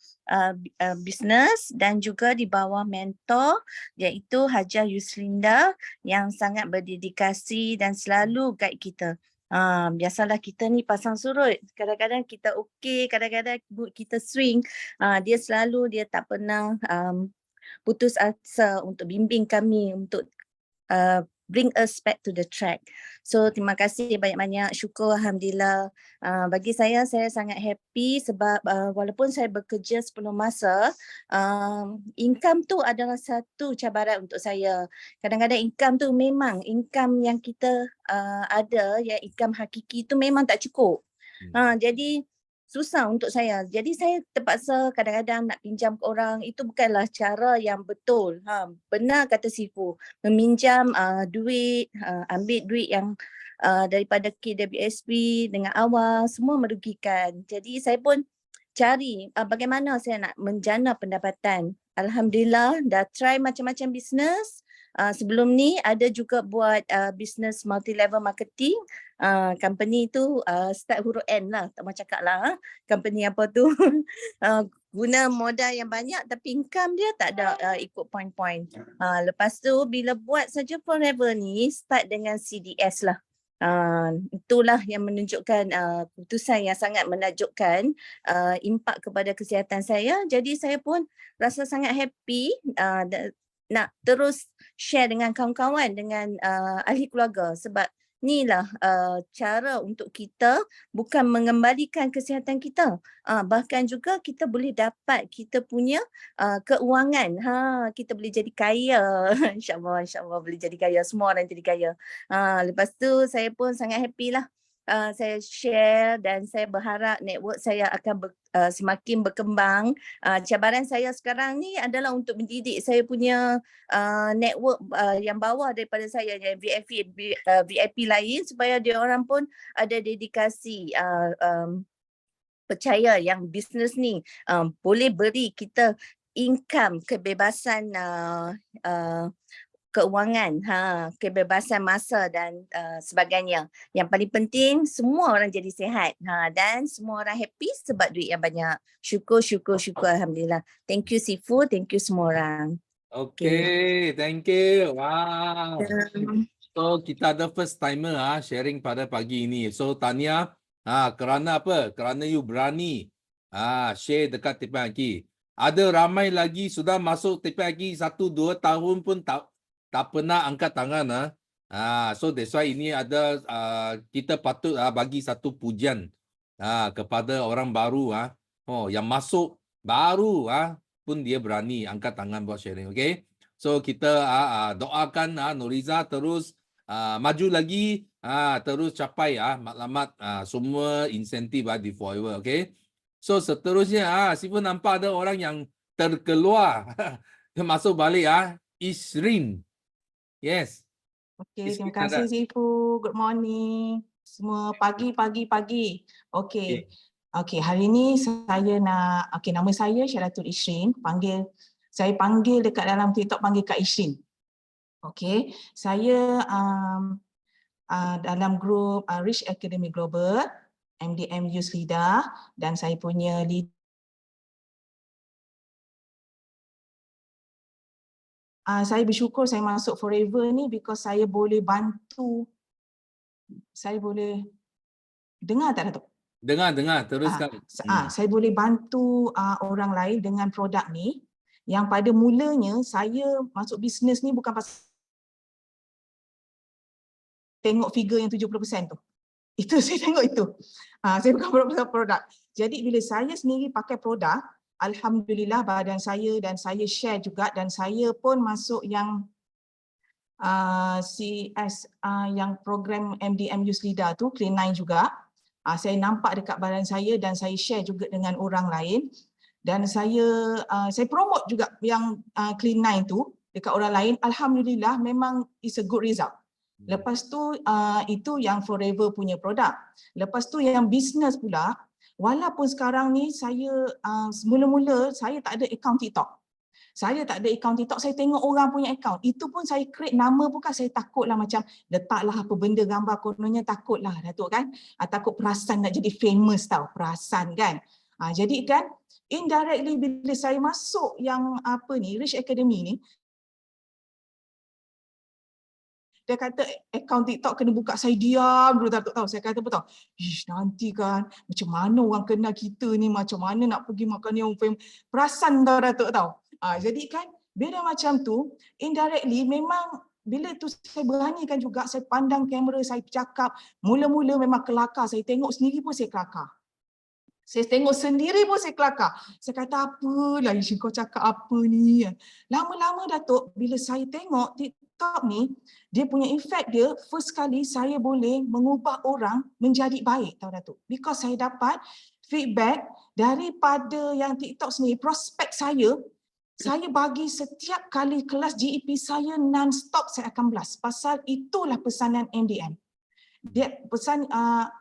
Business dan juga di bawah mentor iaitu Hajah Yuslinda yang sangat berdedikasi dan selalu guide kita. Biasalah kita ni pasang surut, kadang-kadang kita okey, kadang-kadang mood kita swing. Dia tak pernah putus asa untuk bimbing kami untuk bring us back to the track. So terima kasih banyak-banyak, syukur Alhamdulillah. Bagi saya sangat happy sebab walaupun saya bekerja sepenuh masa, income tu adalah satu cabaran untuk saya. Kadang-kadang income tu memang income yang kita ada, yang income hakiki tu memang tak cukup. Jadi susah untuk saya. Jadi saya terpaksa kadang-kadang nak pinjam ke orang, itu bukanlah cara yang betul. Benar kata Sifu, meminjam duit, ambil duit yang daripada KWSP dengan awal, semua merugikan. Jadi saya pun cari bagaimana saya nak menjana pendapatan. Alhamdulillah dah try macam-macam bisnes. Sebelum ni ada juga buat bisnes multi-level marketing. Company tu start huruf N lah, tak mau cakap lah company apa tu. Guna modal yang banyak tapi income dia tak ada ikut point-point. Lepas tu bila buat saja Forever ni start dengan CDS lah. Itulah yang menunjukkan keputusan yang sangat menakjubkan, impak kepada kesihatan saya. Jadi saya pun rasa sangat happy nak terus share dengan kawan-kawan, dengan ahli keluarga, sebab inilah cara untuk kita bukan mengembalikan kesihatan kita, bahkan juga kita boleh dapat kita punya keuangan. Kita boleh jadi kaya. InsyaAllah, insyaAllah boleh jadi kaya. Semua orang jadi kaya. Lepas tu saya pun sangat happy lah. Saya share dan saya berharap network saya akan semakin berkembang. Cabaran saya sekarang ni adalah untuk mendidik saya punya network yang bawah daripada saya, yang VIP lain, supaya dia orang pun ada dedikasi percaya yang bisnes ni boleh beri kita income, kebebasan keuangan, kebebasan masa dan sebagainya. Yang paling penting semua orang jadi sihat, dan semua orang happy sebab duit yang banyak. Syukur Alhamdulillah. Thank you Sifu, thank you semua orang. Okay, thank you. Wow. So kita ada first timer sharing pada pagi ini. So Tania, kerana apa? Kerana you berani share dekat TPIQ. Ada ramai lagi sudah masuk TPIQ 1-2 tahun pun tak pernah angkat tangan. So that's why ini ada kita patut bagi satu pujian kepada orang baru yang masuk baru pun dia berani angkat tangan buat sharing. Okay, so kita doakan Nuriza terus maju lagi, terus capai maklumat semua insentif di forever. Okay, so seterusnya Sifu nampak ada orang yang terkeluar masuk balik Isrin. Yes. Okey, terima Isrin ada. kasih Sifu. Good morning. Semua pagi. Okey. Okey, hari ni saya nak, nama saya Syaratul Isrin. Saya panggil dekat dalam TikTok panggil Kak Isrin. Okey, saya dalam grup Rich Academy Global, MDM Youth Leader, dan saya punya lead. Saya bersyukur saya masuk Forever ni because saya boleh bantu, saya boleh dengar tak Datuk? Dengar, teruskan. Saya boleh bantu orang lain dengan produk ni, yang pada mulanya saya masuk bisnes ni bukan pasal tengok figure yang 70% tu. Itu saya tengok itu. Saya bukan pasal produk. Jadi bila saya sendiri pakai produk, alhamdulillah badan saya, dan saya share juga, dan saya pun masuk yang CS yang program MDM Youth Leader tu, Clean 9 juga. Saya nampak dekat badan saya dan saya share juga dengan orang lain, dan saya promote juga yang Clean 9 tu dekat orang lain. Alhamdulillah memang is a good result. Lepas tu itu yang Forever punya produk. Lepas tu yang business pula, walaupun sekarang ni saya mula-mula saya tak ada akaun TikTok. Saya tengok orang punya akaun. Itu pun saya create nama, bukan saya takutlah macam letaklah apa benda gambar, kononnya takutlah Datuk kan. Takut perasan nak jadi famous tau, perasan kan. Jadi kan indirectly bila saya masuk yang Rich Academy ni, dia kata akaun TikTok kena buka, saya diam dulu Datuk tahu. Saya kata betul. Nanti kan macam mana orang kenal kita ni, macam mana nak pergi makan yang famous. Perasan tau Datuk tahu. Jadi kan bila macam tu indirectly memang bila tu saya beranikan juga, saya pandang kamera, saya bercakap. Mula-mula memang kelakar, saya tengok sendiri pun saya kelakar. Saya kata apalah Ishin, kau cakap apa ni. Lama-lama Datuk, bila saya tengok TikTok ni, dia punya efek dia, first kali saya boleh mengubah orang menjadi baik tau Datuk. Because saya dapat feedback daripada yang TikTok sendiri, prospek saya bagi setiap kali kelas GEP saya non-stop saya akan blast. Pasal itulah pesanan MDM. Dia pesan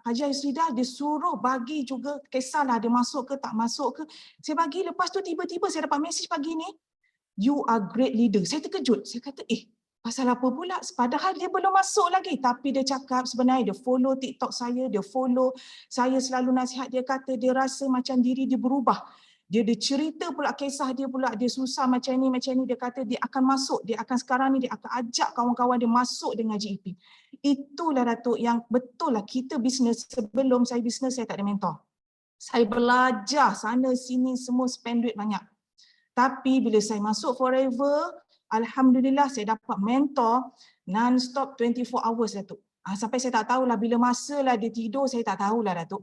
Haji Aisrida, dia suruh bagi juga, kisahlah dia masuk ke tak masuk ke. Saya bagi, lepas tu tiba-tiba saya dapat mesej pagi ni, you are great leader. Saya terkejut. Saya kata pasal apa pula? Padahal dia belum masuk lagi. Tapi dia cakap sebenarnya dia follow TikTok saya, dia follow saya selalu nasihat, dia kata dia rasa macam diri dia berubah. dia cerita pula kisah dia pula, dia susah macam ni, dia kata dia akan masuk, dia akan sekarang ni dia akan ajak kawan-kawan dia masuk dengan GEP. Itulah Datuk yang betul lah, kita bisnes, sebelum saya bisnes saya tak ada mentor. Saya belajar sana sini semua, spend duit banyak. Tapi bila saya masuk Forever, alhamdulillah saya dapat mentor non-stop 24 hours Datuk. Sampai saya tak tahulah bila masa lah dia tidur, saya tak tahulah Datuk.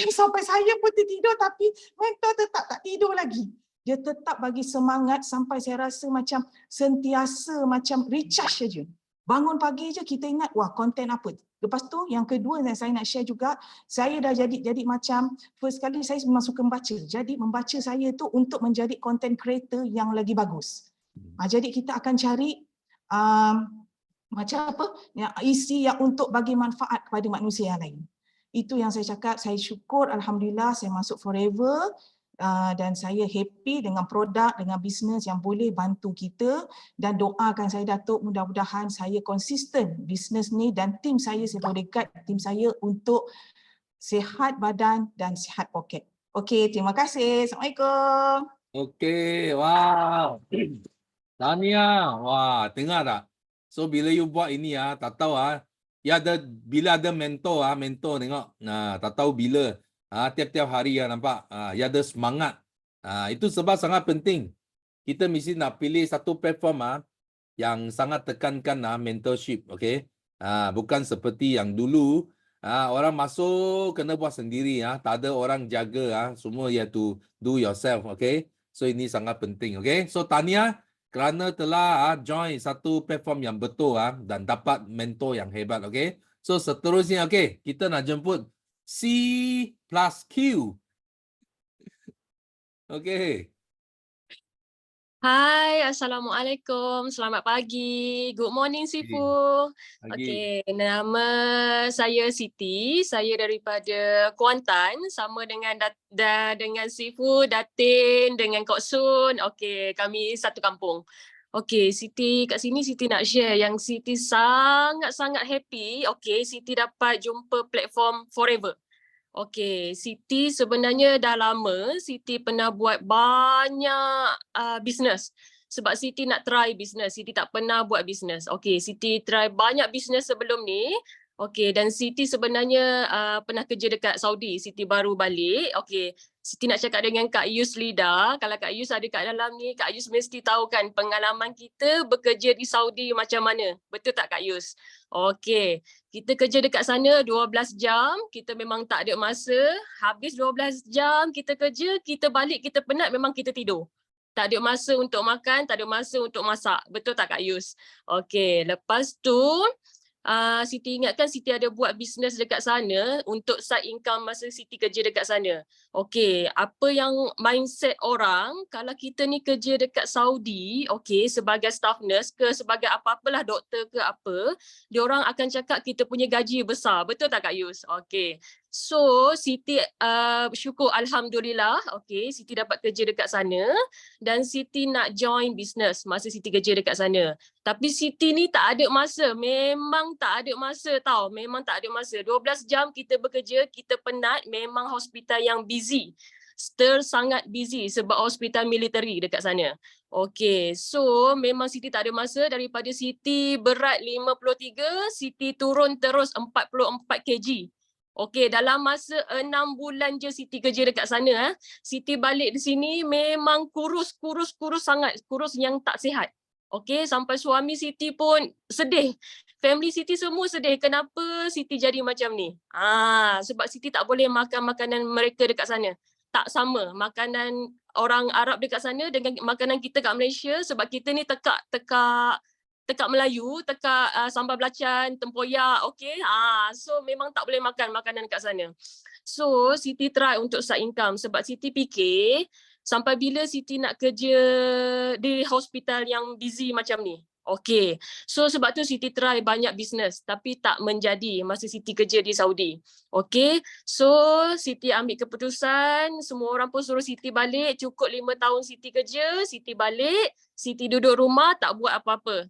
Sampai saya pun tertidur tapi mentor tetap tak tidur lagi. Dia tetap bagi semangat sampai saya rasa macam sentiasa macam recharge saja. Bangun pagi je kita ingat, wah konten apa. Lepas tu yang kedua yang saya nak share juga, saya dah jadi macam first kali saya memang suka membaca. Jadi membaca saya tu untuk menjadi content creator yang lagi bagus. Jadi kita akan cari macam apa yang isi yang untuk bagi manfaat kepada manusia yang lain. Itu yang saya cakap, saya syukur alhamdulillah saya masuk Forever dan saya happy dengan produk, dengan bisnes yang boleh bantu kita, dan doakan saya Datuk mudah-mudahan saya konsisten bisnes ni dan tim saya boleh guide tim saya untuk sihat badan dan sihat poket. Okey, terima kasih. Assalamualaikum. Okey, wow. Tahniah. Wah, dengar tak? So bila you buat ini tak tahu ya bila ada mentor mentor tengok. Tak tahu bila. Tiap-tiap hari nampak. Ya ada semangat. Itu sebab sangat penting. Kita mesti nak pilih satu platform yang sangat tekankan mentorship, okey? Bukan seperti yang dulu orang masuk kena buat sendiri tak ada orang jaga semua you have to do yourself, okey? So ini sangat penting, okey? So tahniah kerana telah join satu platform yang betul dan dapat mentor yang hebat, okey? So seterusnya, okey, kita nak jemput C plus Q. Okey. Hai, Assalamualaikum. Selamat pagi. Good morning, Sifu. Okey, nama saya Siti. Saya daripada Kuantan, sama dengan dengan Sifu, Datin, dengan Kok Sun. Okey, kami satu kampung. Okey, Siti kat sini Siti nak share yang Siti sangat-sangat happy. Okey, Siti dapat jumpa platform Forever. Okey, Siti sebenarnya dah lama Siti pernah buat banyak bisnes. Sebab Siti nak try bisnes, Siti tak pernah buat bisnes. Okey, Siti try banyak bisnes sebelum ni. Okey, dan Siti sebenarnya pernah kerja dekat Saudi. Siti baru balik. Okey, Siti nak cakap dengan Kak Yus Lida. Kalau Kak Yus ada kat dalam ni, Kak Yus mesti tahu kan pengalaman kita bekerja di Saudi macam mana. Betul tak Kak Yus? Okey, kita kerja dekat sana 12 jam, kita memang tak ada masa. Habis 12 jam kita kerja, kita balik, kita penat, memang kita tidur. Tak ada masa untuk makan, tak ada masa untuk masak. Betul tak Kak Yus? Okey, lepas tu Siti ingatkan Siti ada buat bisnes dekat sana untuk side income masa Siti kerja dekat sana. Okey, apa yang mindset orang kalau kita ni kerja dekat Saudi, okey, sebagai staff nurse ke sebagai apa-apalah doktor ke apa, diorang akan cakap kita punya gaji besar. Betul tak Kak Yus? Okey. So Siti bersyukur alhamdulillah, okey, Siti dapat kerja dekat sana dan Siti nak join bisnes masa Siti kerja dekat sana. Tapi Siti ni tak ada masa, memang tak ada masa tau, memang tak ada masa. 12 jam kita bekerja, kita penat, memang hospital yang busy. Sangat busy sebab hospital military dekat sana. Okey, so memang Siti tak ada masa. Daripada Siti berat 53, Siti turun terus 44 kg. Okey, dalam masa 6 bulan je Siti kerja dekat sana. Siti balik di sini memang kurus sangat, kurus yang tak sihat. Okey, sampai suami Siti pun sedih. Family Siti semua sedih. Kenapa Siti jadi macam ni? Sebab Siti tak boleh makan makanan mereka dekat sana. Tak sama makanan orang Arab dekat sana dengan makanan kita kat Malaysia, sebab kita ni tekak Melayu, tekak sambal belacan, tempoyak, okey. So memang tak boleh makan makanan kat sana. So Siti try untuk side income sebab Siti fikir sampai bila Siti nak kerja di hospital yang busy macam ni. Okey. So sebab tu Siti try banyak bisnes tapi tak menjadi masa Siti kerja di Saudi. Okey. So Siti ambil keputusan, semua orang pun suruh Siti balik, cukup 5 tahun Siti kerja, Siti balik, Siti duduk rumah tak buat apa-apa.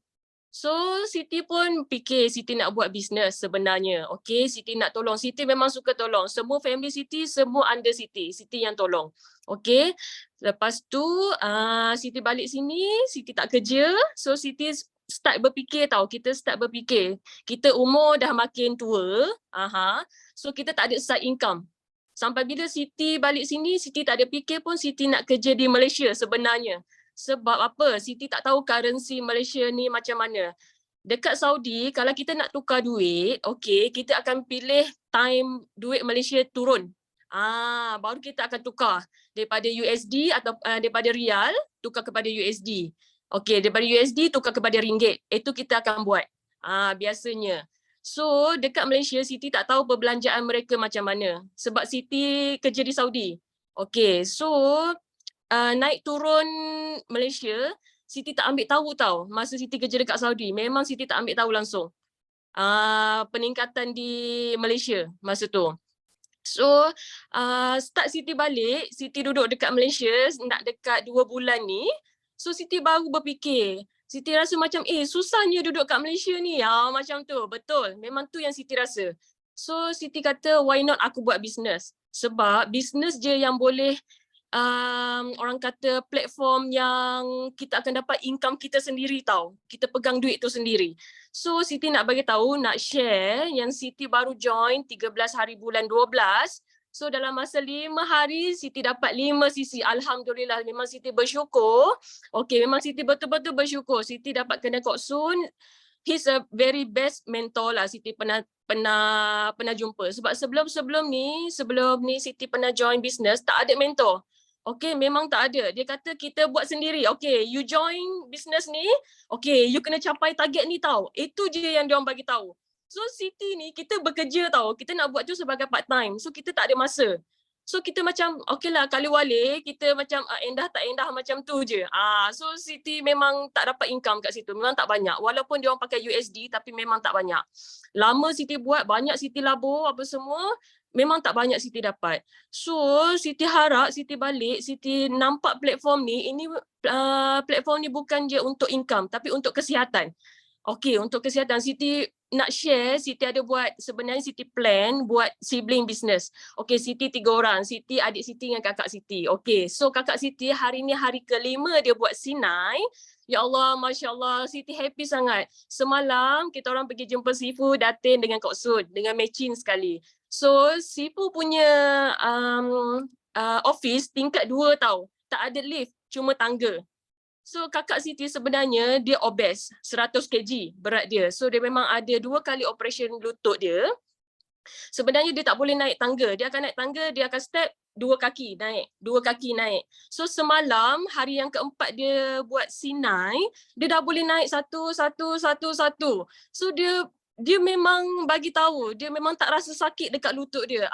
So Siti pun fikir Siti nak buat bisnes sebenarnya. Okay, Siti nak tolong. Siti memang suka tolong. Semua family Siti, semua under Siti. Siti yang tolong. Okay, lepas tu Siti balik sini, Siti tak kerja. So Siti start berfikir tau. Kita start berfikir. Kita umur dah makin tua. So kita tak ada side income. Sampai bila Siti balik sini, Siti tak ada fikir pun Siti nak kerja di Malaysia sebenarnya. Sebab apa? Siti tak tahu currency Malaysia ni macam mana. Dekat Saudi, kalau kita nak tukar duit, okay, kita akan pilih time duit Malaysia turun. Baru kita akan tukar daripada USD atau daripada Rial, tukar kepada USD. Okay, daripada USD tukar kepada ringgit. Itu kita akan buat. Biasanya. So, dekat Malaysia, Siti tak tahu perbelanjaan mereka macam mana. Sebab Siti kerja di Saudi. Okay, so naik turun Malaysia, Siti tak ambil tahu tau masa Siti kerja dekat Saudi. Memang Siti tak ambil tahu langsung peningkatan di Malaysia masa tu. So start Siti balik, Siti duduk dekat Malaysia nak dekat 2 bulan ni. So Siti baru berfikir, Siti rasa macam susahnya duduk kat Malaysia ni. Macam tu, betul. Memang tu yang Siti rasa. So Siti kata why not aku buat bisnes. Sebab bisnes je yang boleh orang kata platform yang kita akan dapat income kita sendiri tau. Kita pegang duit tu sendiri. So Siti nak bagi tahu, nak share yang Siti baru join 13 hari bulan 12. So dalam masa 5 hari Siti dapat 5 CC. Alhamdulillah, memang Siti bersyukur. Okay, memang Siti betul-betul bersyukur. Siti dapat kena Kok Sun. He's a very best mentor lah Siti pernah jumpa. Sebab sebelum ni Siti pernah join business, tak ada mentor. Okay, memang tak ada. Dia kata kita buat sendiri. Okay, you join business ni, okay, you kena capai target ni tau. Itu je yang diorang bagi tahu. So Siti ni kita bekerja tau. Kita nak buat tu sebagai part time. So kita tak ada masa. So kita macam okay lah, kali wale kita macam endah tak endah macam tu je. So Siti memang tak dapat income kat situ. Memang tak banyak. Walaupun diorang pakai USD tapi memang tak banyak. Lama Siti buat, banyak Siti labur apa semua. Memang tak banyak Siti dapat. So Siti harap Siti balik, Siti nampak platform ni, ini platform ni bukan je untuk income tapi untuk kesihatan. Okay, untuk kesihatan Siti nak share, Siti ada buat, sebenarnya Siti plan buat sibling business. Okay, Siti 3 orang, Siti, adik Siti dengan kakak Siti. Okay, so kakak Siti hari ni hari ke-5 dia buat Sinai. Ya Allah, Masya Allah, Siti happy sangat. Semalam kita orang pergi jumpa Sifu, Datin dengan Kok Sun, dengan matching sekali. So Sifu punya office tingkat 2 tau. Tak ada lift, cuma tangga. So kakak Siti sebenarnya dia obes, 100 kg berat dia. So dia memang ada 2 kali operation lutut dia. Sebenarnya dia tak boleh naik tangga. Dia akan naik tangga, dia akan step 2 kaki naik, 2 kaki naik. So semalam hari yang keempat dia buat Sinai, dia dah boleh naik satu. So dia memang bagi tahu, dia memang tak rasa sakit dekat lutut dia.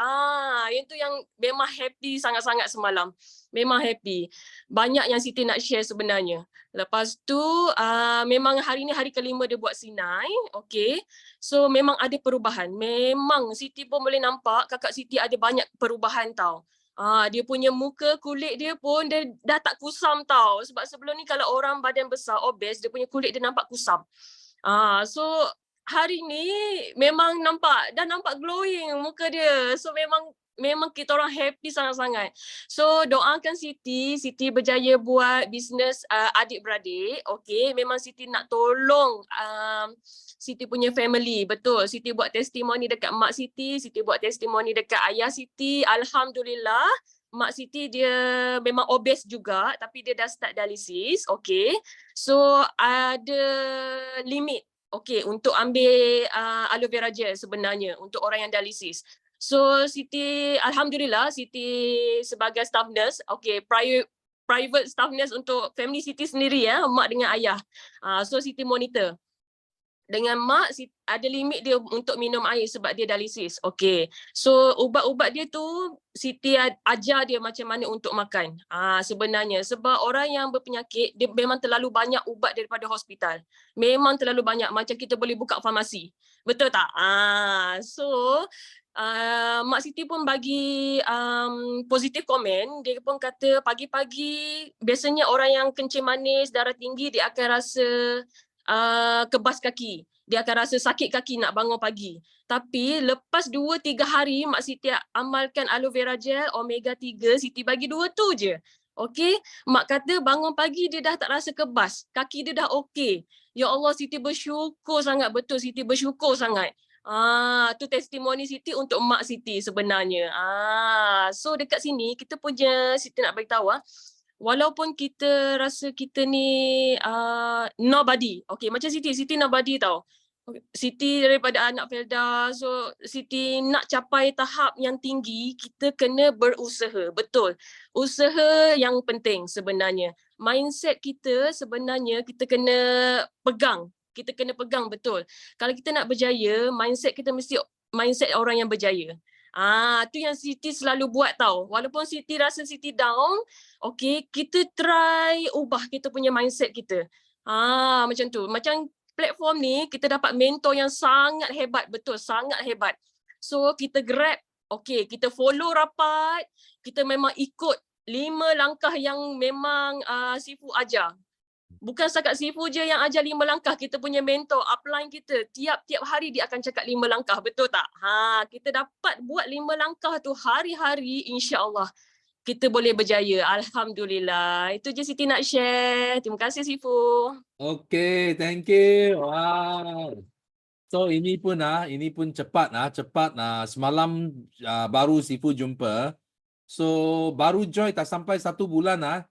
Yang tu yang memang happy sangat-sangat semalam. Memang happy. Banyak yang Siti nak share sebenarnya. Lepas tu memang hari ni hari ke-5 dia buat Sinai. Okay. So memang ada perubahan. Memang Siti pun boleh nampak kakak Siti ada banyak perubahan tau. Dia punya muka, kulit dia pun dia dah tak kusam tau. Sebab sebelum ni kalau orang badan besar, obes, dia punya kulit dia nampak kusam. So hari ni memang dah nampak glowing muka dia. So memang kita orang happy sangat-sangat. So doakan Siti berjaya buat bisnes adik-beradik. Okay, memang Siti nak tolong Siti punya family. Betul, Siti buat testimoni dekat mak Siti buat testimoni dekat ayah Siti. Alhamdulillah, mak Siti dia memang obes juga tapi dia dah start dialisis. Okay, so ada limit. Okay, untuk ambil aloe vera gel sebenarnya untuk orang yang dialisis. So Siti, Alhamdulillah, Siti sebagai staff nurse, okay, private staff nurse untuk family Siti sendiri mak dengan ayah. So Siti monitor. Dengan mak ada limit dia untuk minum air sebab dia dialisis. Okay. So ubat-ubat dia tu Siti ajar dia macam mana untuk makan. Sebenarnya sebab orang yang berpenyakit dia memang terlalu banyak ubat daripada hospital. Memang terlalu banyak, macam kita boleh buka farmasi. Betul tak? So Mak Siti pun bagi positif komen. Dia pun kata pagi-pagi biasanya orang yang kencing manis, darah tinggi dia akan rasa kebas kaki. Dia akan rasa sakit kaki nak bangun pagi. Tapi lepas 2-3 hari Mak Siti amalkan aloe vera gel omega 3, Siti bagi 2 tu je. Okey, Mak kata bangun pagi dia dah tak rasa kebas, kaki dia dah okey. Ya Allah, Siti bersyukur sangat, betul Siti bersyukur sangat. Tu testimoni Siti untuk Mak Siti sebenarnya. So dekat sini kita punya, Siti nak beritahu walaupun kita rasa kita ni nobody. Okay, macam Siti nobody tau. Siti daripada anak Felda, so Siti nak capai tahap yang tinggi, kita kena berusaha, betul. Usaha yang penting sebenarnya. Mindset kita sebenarnya kita kena pegang. Kita kena pegang betul. Kalau kita nak berjaya, mindset kita mesti mindset orang yang berjaya. Tu yang Siti selalu buat tau. Walaupun Siti rasa Siti down, okay, kita try ubah kita punya mindset kita. Macam tu. Macam platform ni kita dapat mentor yang sangat hebat, betul, sangat hebat. So kita grab, okay, kita follow rapat, kita memang ikut 5 langkah yang memang Sifu ajar. Bukan setakat Sifu je yang ajar 5 langkah, kita punya mentor, upline kita, tiap-tiap hari dia akan cakap 5 langkah, betul tak? Kita dapat buat 5 langkah tu hari-hari, insya-Allah kita boleh berjaya. Alhamdulillah. Itu je Siti nak share. Terima kasih Sifu. Okay, thank you. Wow. So ini pun cepat semalam baru Sifu jumpa. So baru join tak sampai 1 bulan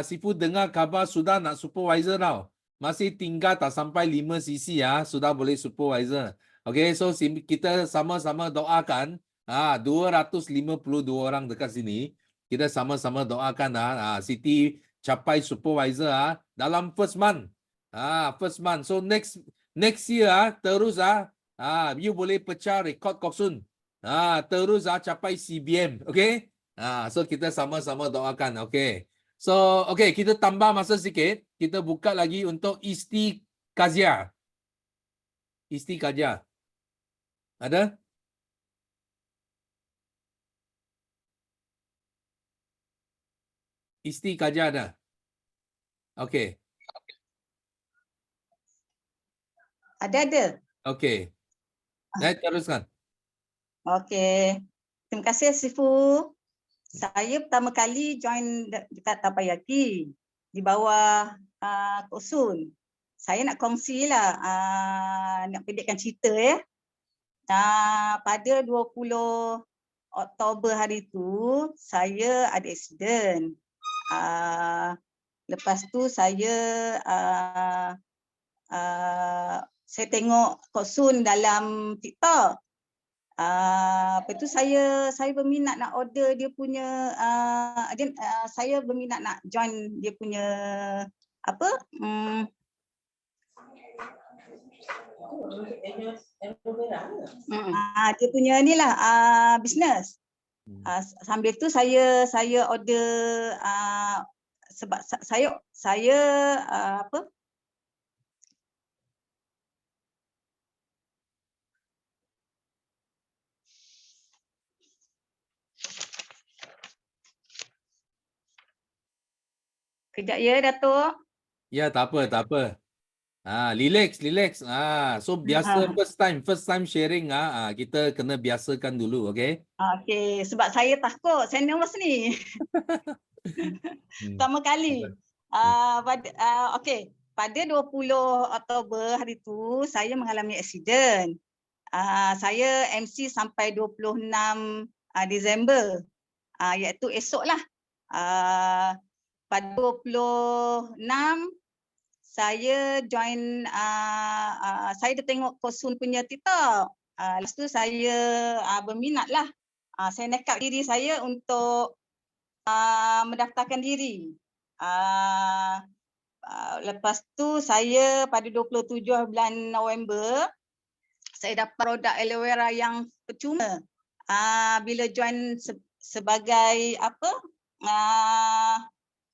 Sifu dengar khabar sudah nak supervisor tau. Masih tinggal tak sampai 5 cc sudah boleh supervisor. Okay, so kita sama-sama doakan 252 orang dekat sini. Kita sama-sama doakan Siti capai supervisor dalam first month. First month. So next year terus you boleh pecah rekod Koksun. Terus capai CBM. Okay? So kita sama-sama doakan. Okay. So okay, kita tambah masa sikit. Kita buka lagi untuk Isti Kazia. Isti Kazia. Ada? Isti Kazia ada? Okay. Ada. Okay. Saya teruskan. Okey. Terima kasih Sifu. Saya pertama kali join dekat Tapayaki di bawah Koksun. Saya nak kongsilah, nak pendekkan cerita ya. Pada 20 Oktober hari tu saya ada aksiden. Lepas tu saya tengok Koksun dalam TikTok. Lepas tu saya berminat nak order dia punya saya berminat nak join dia punya dia punya ni lah bisnes. Sambil tu saya order sebab saya kejap ya Datuk. Ya, tak apa. Relax. So biasa first time sharing kita kena biasakan dulu, okay? Okey, sebab saya takut, saya nervous ni. Pertama kali. Pada 20 Oktober hari tu saya mengalami aksiden. Saya MC sampai 26 Disember. Iaitu esoklah. Pada 26 saya join, saya dah tengok Koksun punya TikTok. Lepas tu saya berminatlah. Saya nekat diri saya untuk mendaftarkan diri. Lepas tu saya pada 27 bulan November saya dapat produk aloe vera yang percuma. Bila join sebagai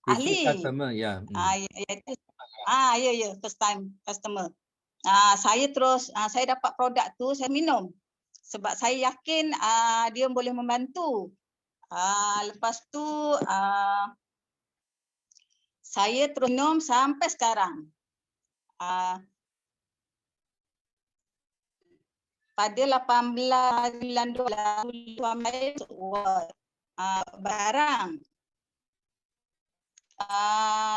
ahli. Customer, ya. First time customer. Saya dapat produk tu, saya minum. Sebab saya yakin dia boleh membantu. Lepas tu saya terus minum sampai sekarang. pada 18 bulan 12 suami saya barang.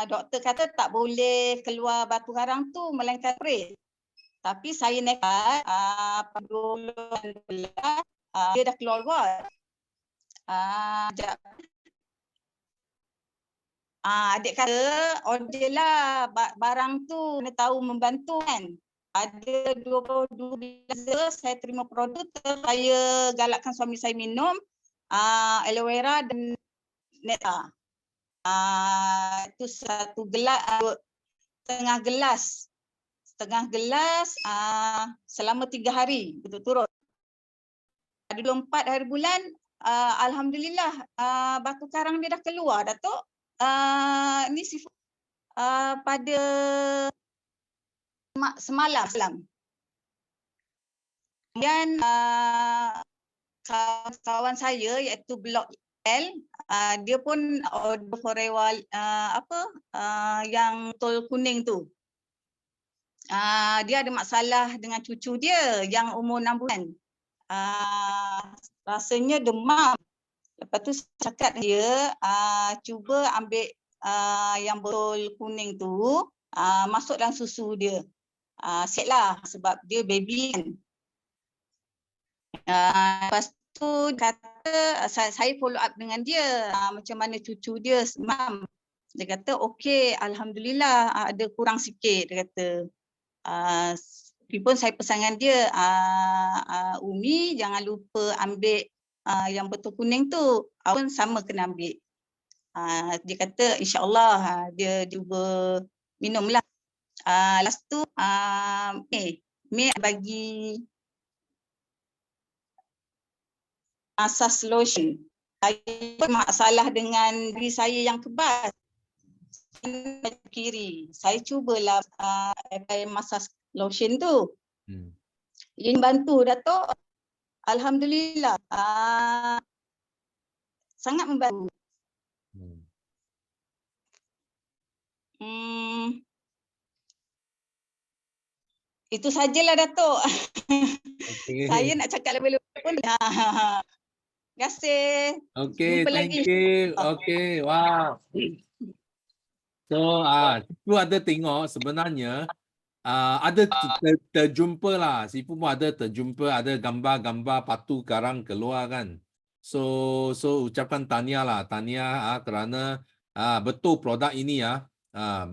Doktor kata tak boleh keluar batu karang tu melainkan spray. Tapi saya nekat pada 12 dia dah keluar. Adik kata order lah barang tu, kena tahu membantu kan. Ada 22 bulan saya terima produk, saya galakkan suami saya minum aloe vera dan neta. Itu satu gelas, setengah gelas selama 3 hari berturut-turut. Ada 24 hari bulan, alhamdulillah batu karang dia dah keluar, Datuk. Ni sifat pada semalam. Kemudian kawan saya iaitu Blok L, dia pun order Forever yang tol kuning tu. Dia ada masalah dengan cucu dia yang umur 6 bulan. Rasanya demam. Lepas tu saya cakap dia cuba ambil yang botol kuning tu masuk dalam susu dia. Siap lah sebab dia baby kan. Lepas tu kata saya follow up dengan dia macam mana cucu dia semalam. Dia kata okey, alhamdulillah ada kurang sikit, dia kata. Pun saya pesankan dia, Umi jangan lupa ambil yang betul kuning tu, pun sama kena ambil. Dia kata insyaAllah dia cuba minumlah. Lepas tu Mei bagi asas lotion. Saya pun masalah dengan diri saya yang kebas. Kiri, saya cubalah apply massage lotion tu. Ini bantu Datuk. Alhamdulillah. Sangat membantu. Itu sajalah Datuk. Okay. Saya nak cakap lebih-lebih pun. Terima kasih. Okay, Jumpa thank lagi. you. Okay, wow. So, Sifu ada tengok sebenarnya ada terjumpa lah. Sifu pun ada terjumpa, ada gambar-gambar batu karang keluar kan. So ucapkan tahniah lah. Tahniah kerana betul produk ini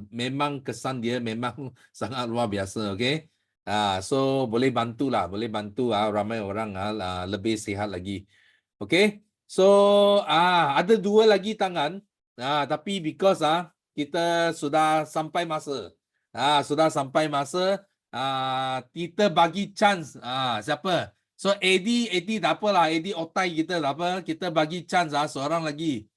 memang kesan dia memang sangat luar biasa. Okay. So boleh bantu lah. Boleh bantu ramai orang lebih sihat lagi. Okay. So ada 2 lagi tangan. Tapi because kita sudah sampai masa. Kita bagi chance. Siapa? So AD tak apalah. AD otai kita tak apa. Kita bagi chance seorang lagi.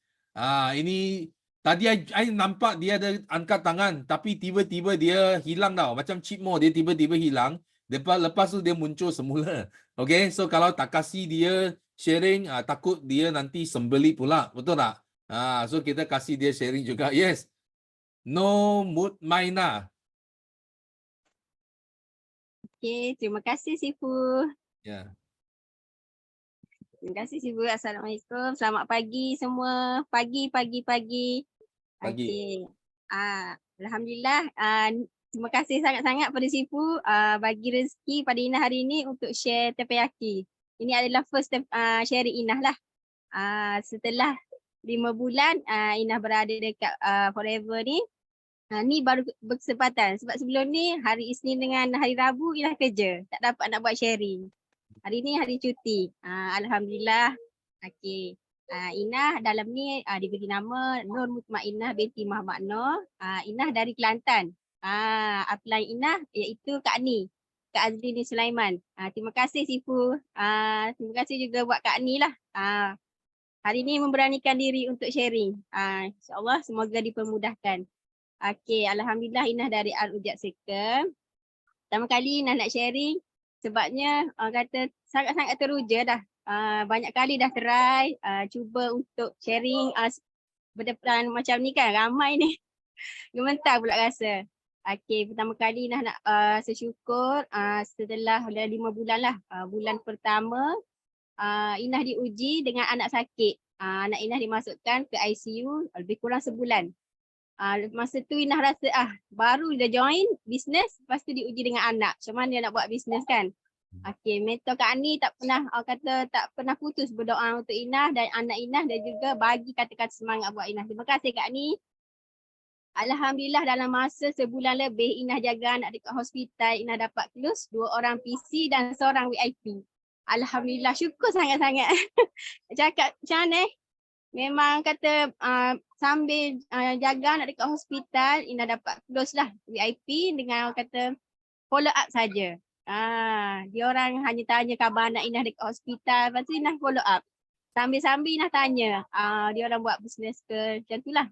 Ini tadi I nampak dia ada angkat tangan. Tapi tiba-tiba dia hilang tau. Macam Chip Mo dia tiba-tiba hilang. Lepas tu dia muncul semula. Okay. So kalau tak kasih dia sharing, takut dia nanti sembeli pula. Betul tak? So kita kasih dia sharing juga. Yes. No mood Maina. Okay, terima kasih Sifu. Ya. Terima kasih Sifu. Assalamualaikum. Selamat pagi semua. Pagi. Pagi. Okay. Alhamdulillah. Terima kasih sangat-sangat pada Sifu bagi rezeki pada Inah hari ini untuk share teriyaki. Ini adalah first sharing Inah lah. Setelah 5 bulan Inah berada dekat Forever ni. Ni baru berkesempatan sebab sebelum ni hari Isnin dengan hari Rabu Inah kerja. Tak dapat nak buat sharing. Hari ni hari cuti. Alhamdulillah. Okey. Inah dalam ni diberi nama Nur Mutmainah binti Muhammad Nur. Inah dari Kelantan. Upline Inah iaitu Kak Ni. Kak Azlini Sulaiman. Terima kasih Sifu. Terima kasih juga buat Kak Ni lah. Hari ni memberanikan diri untuk sharing. InsyaAllah semoga dipermudahkan. Okey, alhamdulillah Inah dari Al-Ujad Circle. Pertama kali Inah nak sharing sebabnya kata sangat-sangat teruja dah. Banyak kali dah try cuba untuk sharing berdepan macam ni kan, ramai ni. Gementar pula rasa. Okey, pertama kali Inah nak bersyukur setelah dah 5 bulan lah. Bulan pertama Inah diuji dengan anak sakit. Anak Inah dimasukkan ke ICU lebih kurang sebulan. Masa tu Inah rasa baru dah join bisnes, lepas tu diuji dengan anak. Macam mana dia nak buat bisnes kan? Okey, mentor Kak Ani tak pernah kata tak pernah putus berdoa untuk Inah dan anak Inah dan juga bagi kata-kata semangat buat Inah. Terima kasih Kak Ani. Alhamdulillah dalam masa sebulan lebih Inah jaga anak dekat hospital, Inah dapat close 2 orang PC dan seorang VIP. Alhamdulillah, syukur sangat-sangat. Cakap macam mana memang kata sambil jaga anak dekat hospital, Inah dapat close lah VIP dengan orang kata follow up saja. Dia orang hanya tanya khabar anak Inah dekat hospital, lepas tu Inah follow up. Sambil-sambil Inah tanya, dia orang buat bisnes ke, macam tu lah.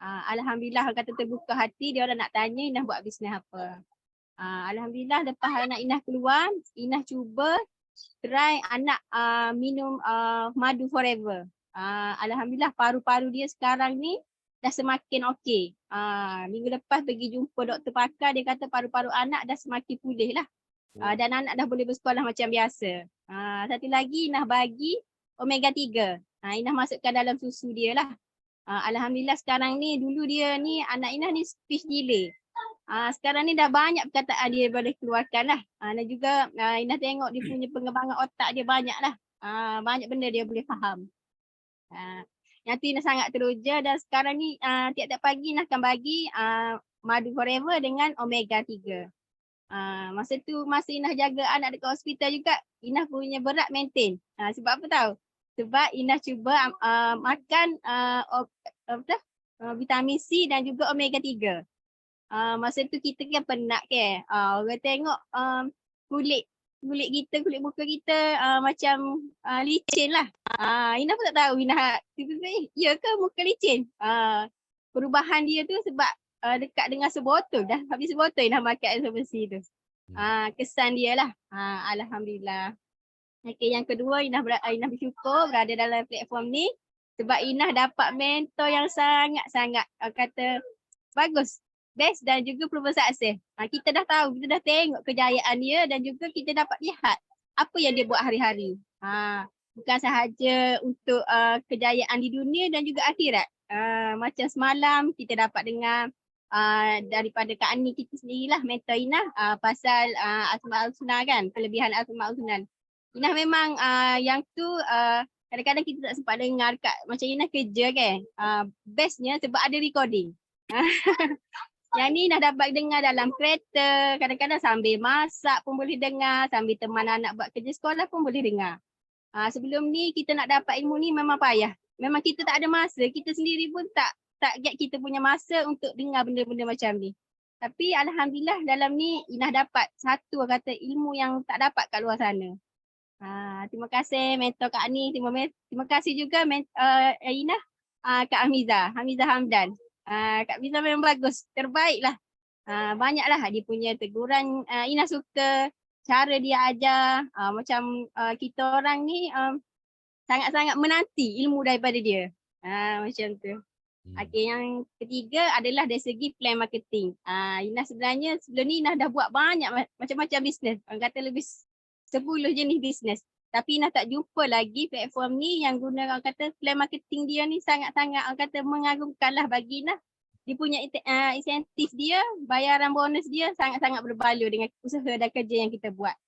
Alhamdulillah orang kata terbuka hati, dia orang nak tanya Inah buat bisnes apa. Alhamdulillah lepas anak Inah keluar, Inah cuba try anak minum madu forever. Alhamdulillah paru-paru dia sekarang ni dah semakin okey. Minggu lepas pergi jumpa doktor pakar, dia kata paru-paru anak dah semakin pulih lah. Dan anak dah boleh bersekolah macam biasa. Satu lagi Inah bagi omega 3. Inah masukkan dalam susu dia lah. Alhamdulillah sekarang ni, dulu dia ni anak Inah ni speech delay. Sekarang ni dah banyak perkataan dia boleh keluarkan lah. Dan juga Inah tengok dia punya pengembangan otak dia banyak lah. Banyak benda dia boleh faham. Yang tu Inah sangat teruja dan sekarang ni tiap-tiap pagi Inah akan bagi madu forever dengan omega 3. Masa tu masa Inah jaga anak dekat hospital juga, Inah punya berat maintain. Sebab apa tahu? Sebab Inah cuba makan vitamin C dan juga omega 3. Masa tu kita kan penat ke. Orang tengok kulit kita, kulit muka kita macam licin lah. Inah pun tak tahu. Inah tiba-tiba, ya ke muka licin? Perubahan dia tu sebab dekat dengan sebotol dah. Habis sebotol Inah makan air bersih tu. Kesan dia lah. Alhamdulillah. Okay, yang kedua Inah bersyukur berada dalam platform ni sebab Inah dapat mentor yang sangat-sangat kata bagus, best dan juga proven sukses. Kita dah tahu, kita dah tengok kejayaan dia dan juga kita dapat lihat apa yang dia buat hari-hari. Bukan sahaja untuk kejayaan di dunia dan juga akhirat. Macam semalam kita dapat dengar daripada Kak Ani kita sendirilah mentor Inah pasal Asma'ul Husna kan, kelebihan Asma'ul Husna. Inah memang yang tu kadang-kadang kita tak sempat dengar kat macam Inah kerja kan. Bestnya sebab ada recording. Yang ni Inah dapat dengar dalam kereta, kadang-kadang sambil masak pun boleh dengar, sambil teman anak buat kerja sekolah pun boleh dengar. Sebelum ni kita nak dapat ilmu ni memang payah. Memang kita tak ada masa, kita sendiri pun tak get kita punya masa untuk dengar benda-benda macam ni. Tapi alhamdulillah dalam ni Inah dapat satu kata ilmu yang tak dapat kat luar sana. Terima kasih mentor Kak Ani, terima kasih juga Inah, Kak Hamizah Hamdan. Kak Hamizah memang bagus, terbaik lah. Banyaklah dia punya teguran, Inah suka cara dia ajar, macam kita orang ni sangat-sangat menanti ilmu daripada dia. Macam tu. Okay, yang ketiga adalah dari segi plan marketing. Inah sebenarnya sebelum ni Inah dah buat banyak macam-macam bisnes. Orang kata lebih 10 jenis bisnes. Tapi Inah tak jumpa lagi platform ni yang guna orang kata plan marketing dia ni sangat-sangat orang kata mengagumkan lah bagi Inah. Dia punya insentif dia, bayaran bonus dia sangat-sangat berbaloi dengan usaha dan kerja yang kita buat.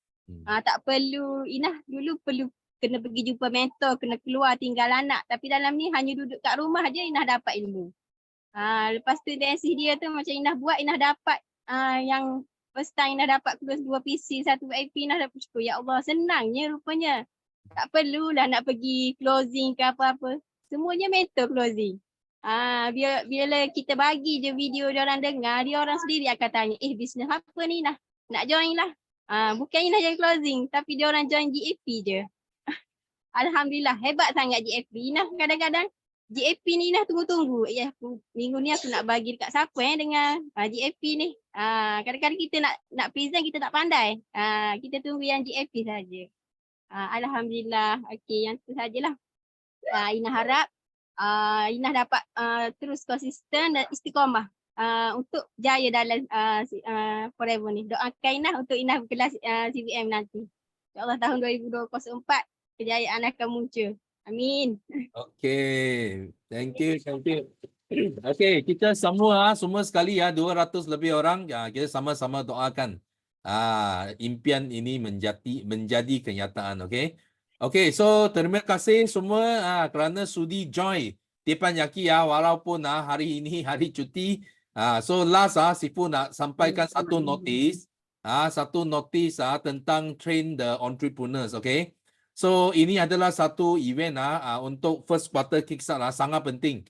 Tak perlu, Inah dulu perlu kena pergi jumpa mentor, kena keluar tinggal anak. Tapi dalam ni hanya duduk kat rumah je Inah dapat ilmu. Lepas tu intensi dia tu macam Inah buat, Inah dapat yang first time Inah dapat close 2 PC, 1 VIP, Inah dah bersyukur. Ya Allah, senangnya rupanya. Tak perlulah nak pergi closing ke apa-apa. Semuanya mentor closing. Bila kita bagi je video dia orang dengar, dia orang sendiri akan tanya, bisnes apa ni Inah? Nak join lah. Bukan Inah join closing, tapi dia orang join GAP je. Alhamdulillah, hebat sangat GAP. Inah kadang-kadang GAP ni Inah tunggu-tunggu. Minggu ni aku nak bagi dekat siapa dengan GAP ni. Kadang-kadang kita nak present kita tak pandai. Kita tunggu yang GAP saja. Alhamdulillah. Okey, yang tu sajalah. Inah harap Inah dapat terus konsisten dan istiqamah untuk jaya dalam forever ni. Doakan Inah untuk Inah berkelas CBM nanti. InsyaAllah tahun 2024 kejayaan akan muncul. Amin. Okay, thank you. Okay, kita semua sekali ya 200 lebih orang ya, kita sama-sama doakan impian ini menjadi kenyataan. Okay. Okay, so terima kasih semua kerana sudi join Teppanyaki ya, walaupun hari ini hari cuti. So last Sifu nak sampaikan satu notis tentang train the entrepreneurs. Okay. So ini adalah satu event untuk first quarter kickstart sangat penting.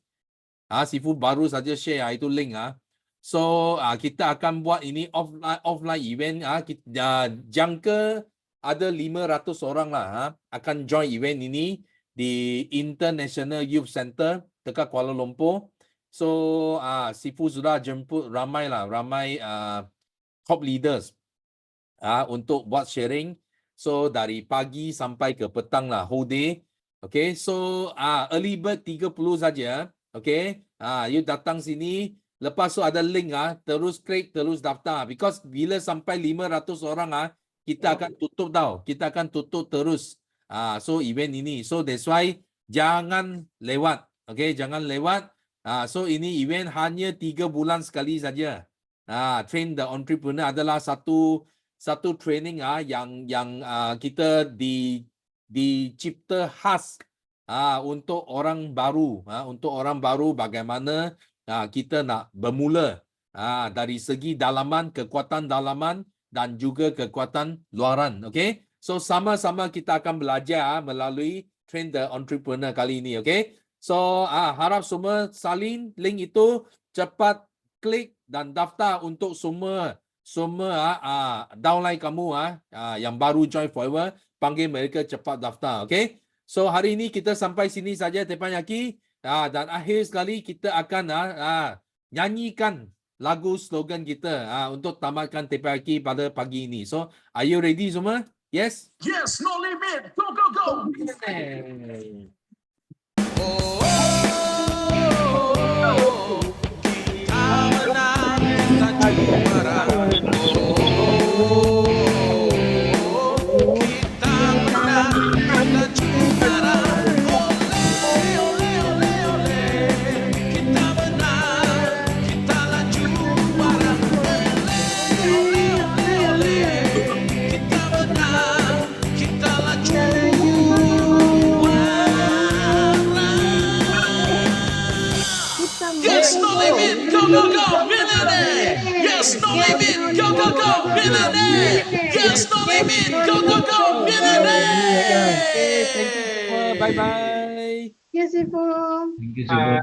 Sifu baru saja share itu link So kita akan buat ini offline event. Jangka ada 500 orang lah akan join event ini di International Youth Center dekat Kuala Lumpur. So Sifu sudah jemput ramai top leaders untuk buat sharing. So dari pagi sampai ke petang lah, whole day. Okay, so early bird 30 saja. Okay, you datang sini, lepas tu ada link terus klik, terus daftar. Because bila sampai 500 orang kita akan tutup tau. Kita akan tutup terus. So event ini. So that's why jangan lewat. Okay, jangan lewat. So ini event hanya 3 bulan sekali saja. Train the entrepreneur adalah satu training yang kita dicipta khas untuk orang baru, bagaimana kita nak bermula dari segi dalaman, kekuatan dalaman dan juga kekuatan luaran. Okay, so sama-sama kita akan belajar melalui Train the Entrepreneur kali ini. Okay, so harap semua salin link itu, cepat klik dan daftar untuk semua downline kamu yang baru join forever, panggil mereka cepat daftar. Okay, so hari ini kita sampai sini saja Teppanyaki, dan akhir sekali kita akan nyanyikan lagu slogan kita untuk tamatkan Teppanyaki pada pagi ini. So are you ready semua? Yes? Yes, no limit. Go, go, go. Yes, no limit. Go, go, go. Millionaire. Yes, no limit. Go, go, go. Millionaire. Yes, no limit. Go, go, go. Millionaire. Okay, thank you semua. Bye-bye. Ya, Sifu. Thank you, Sifu.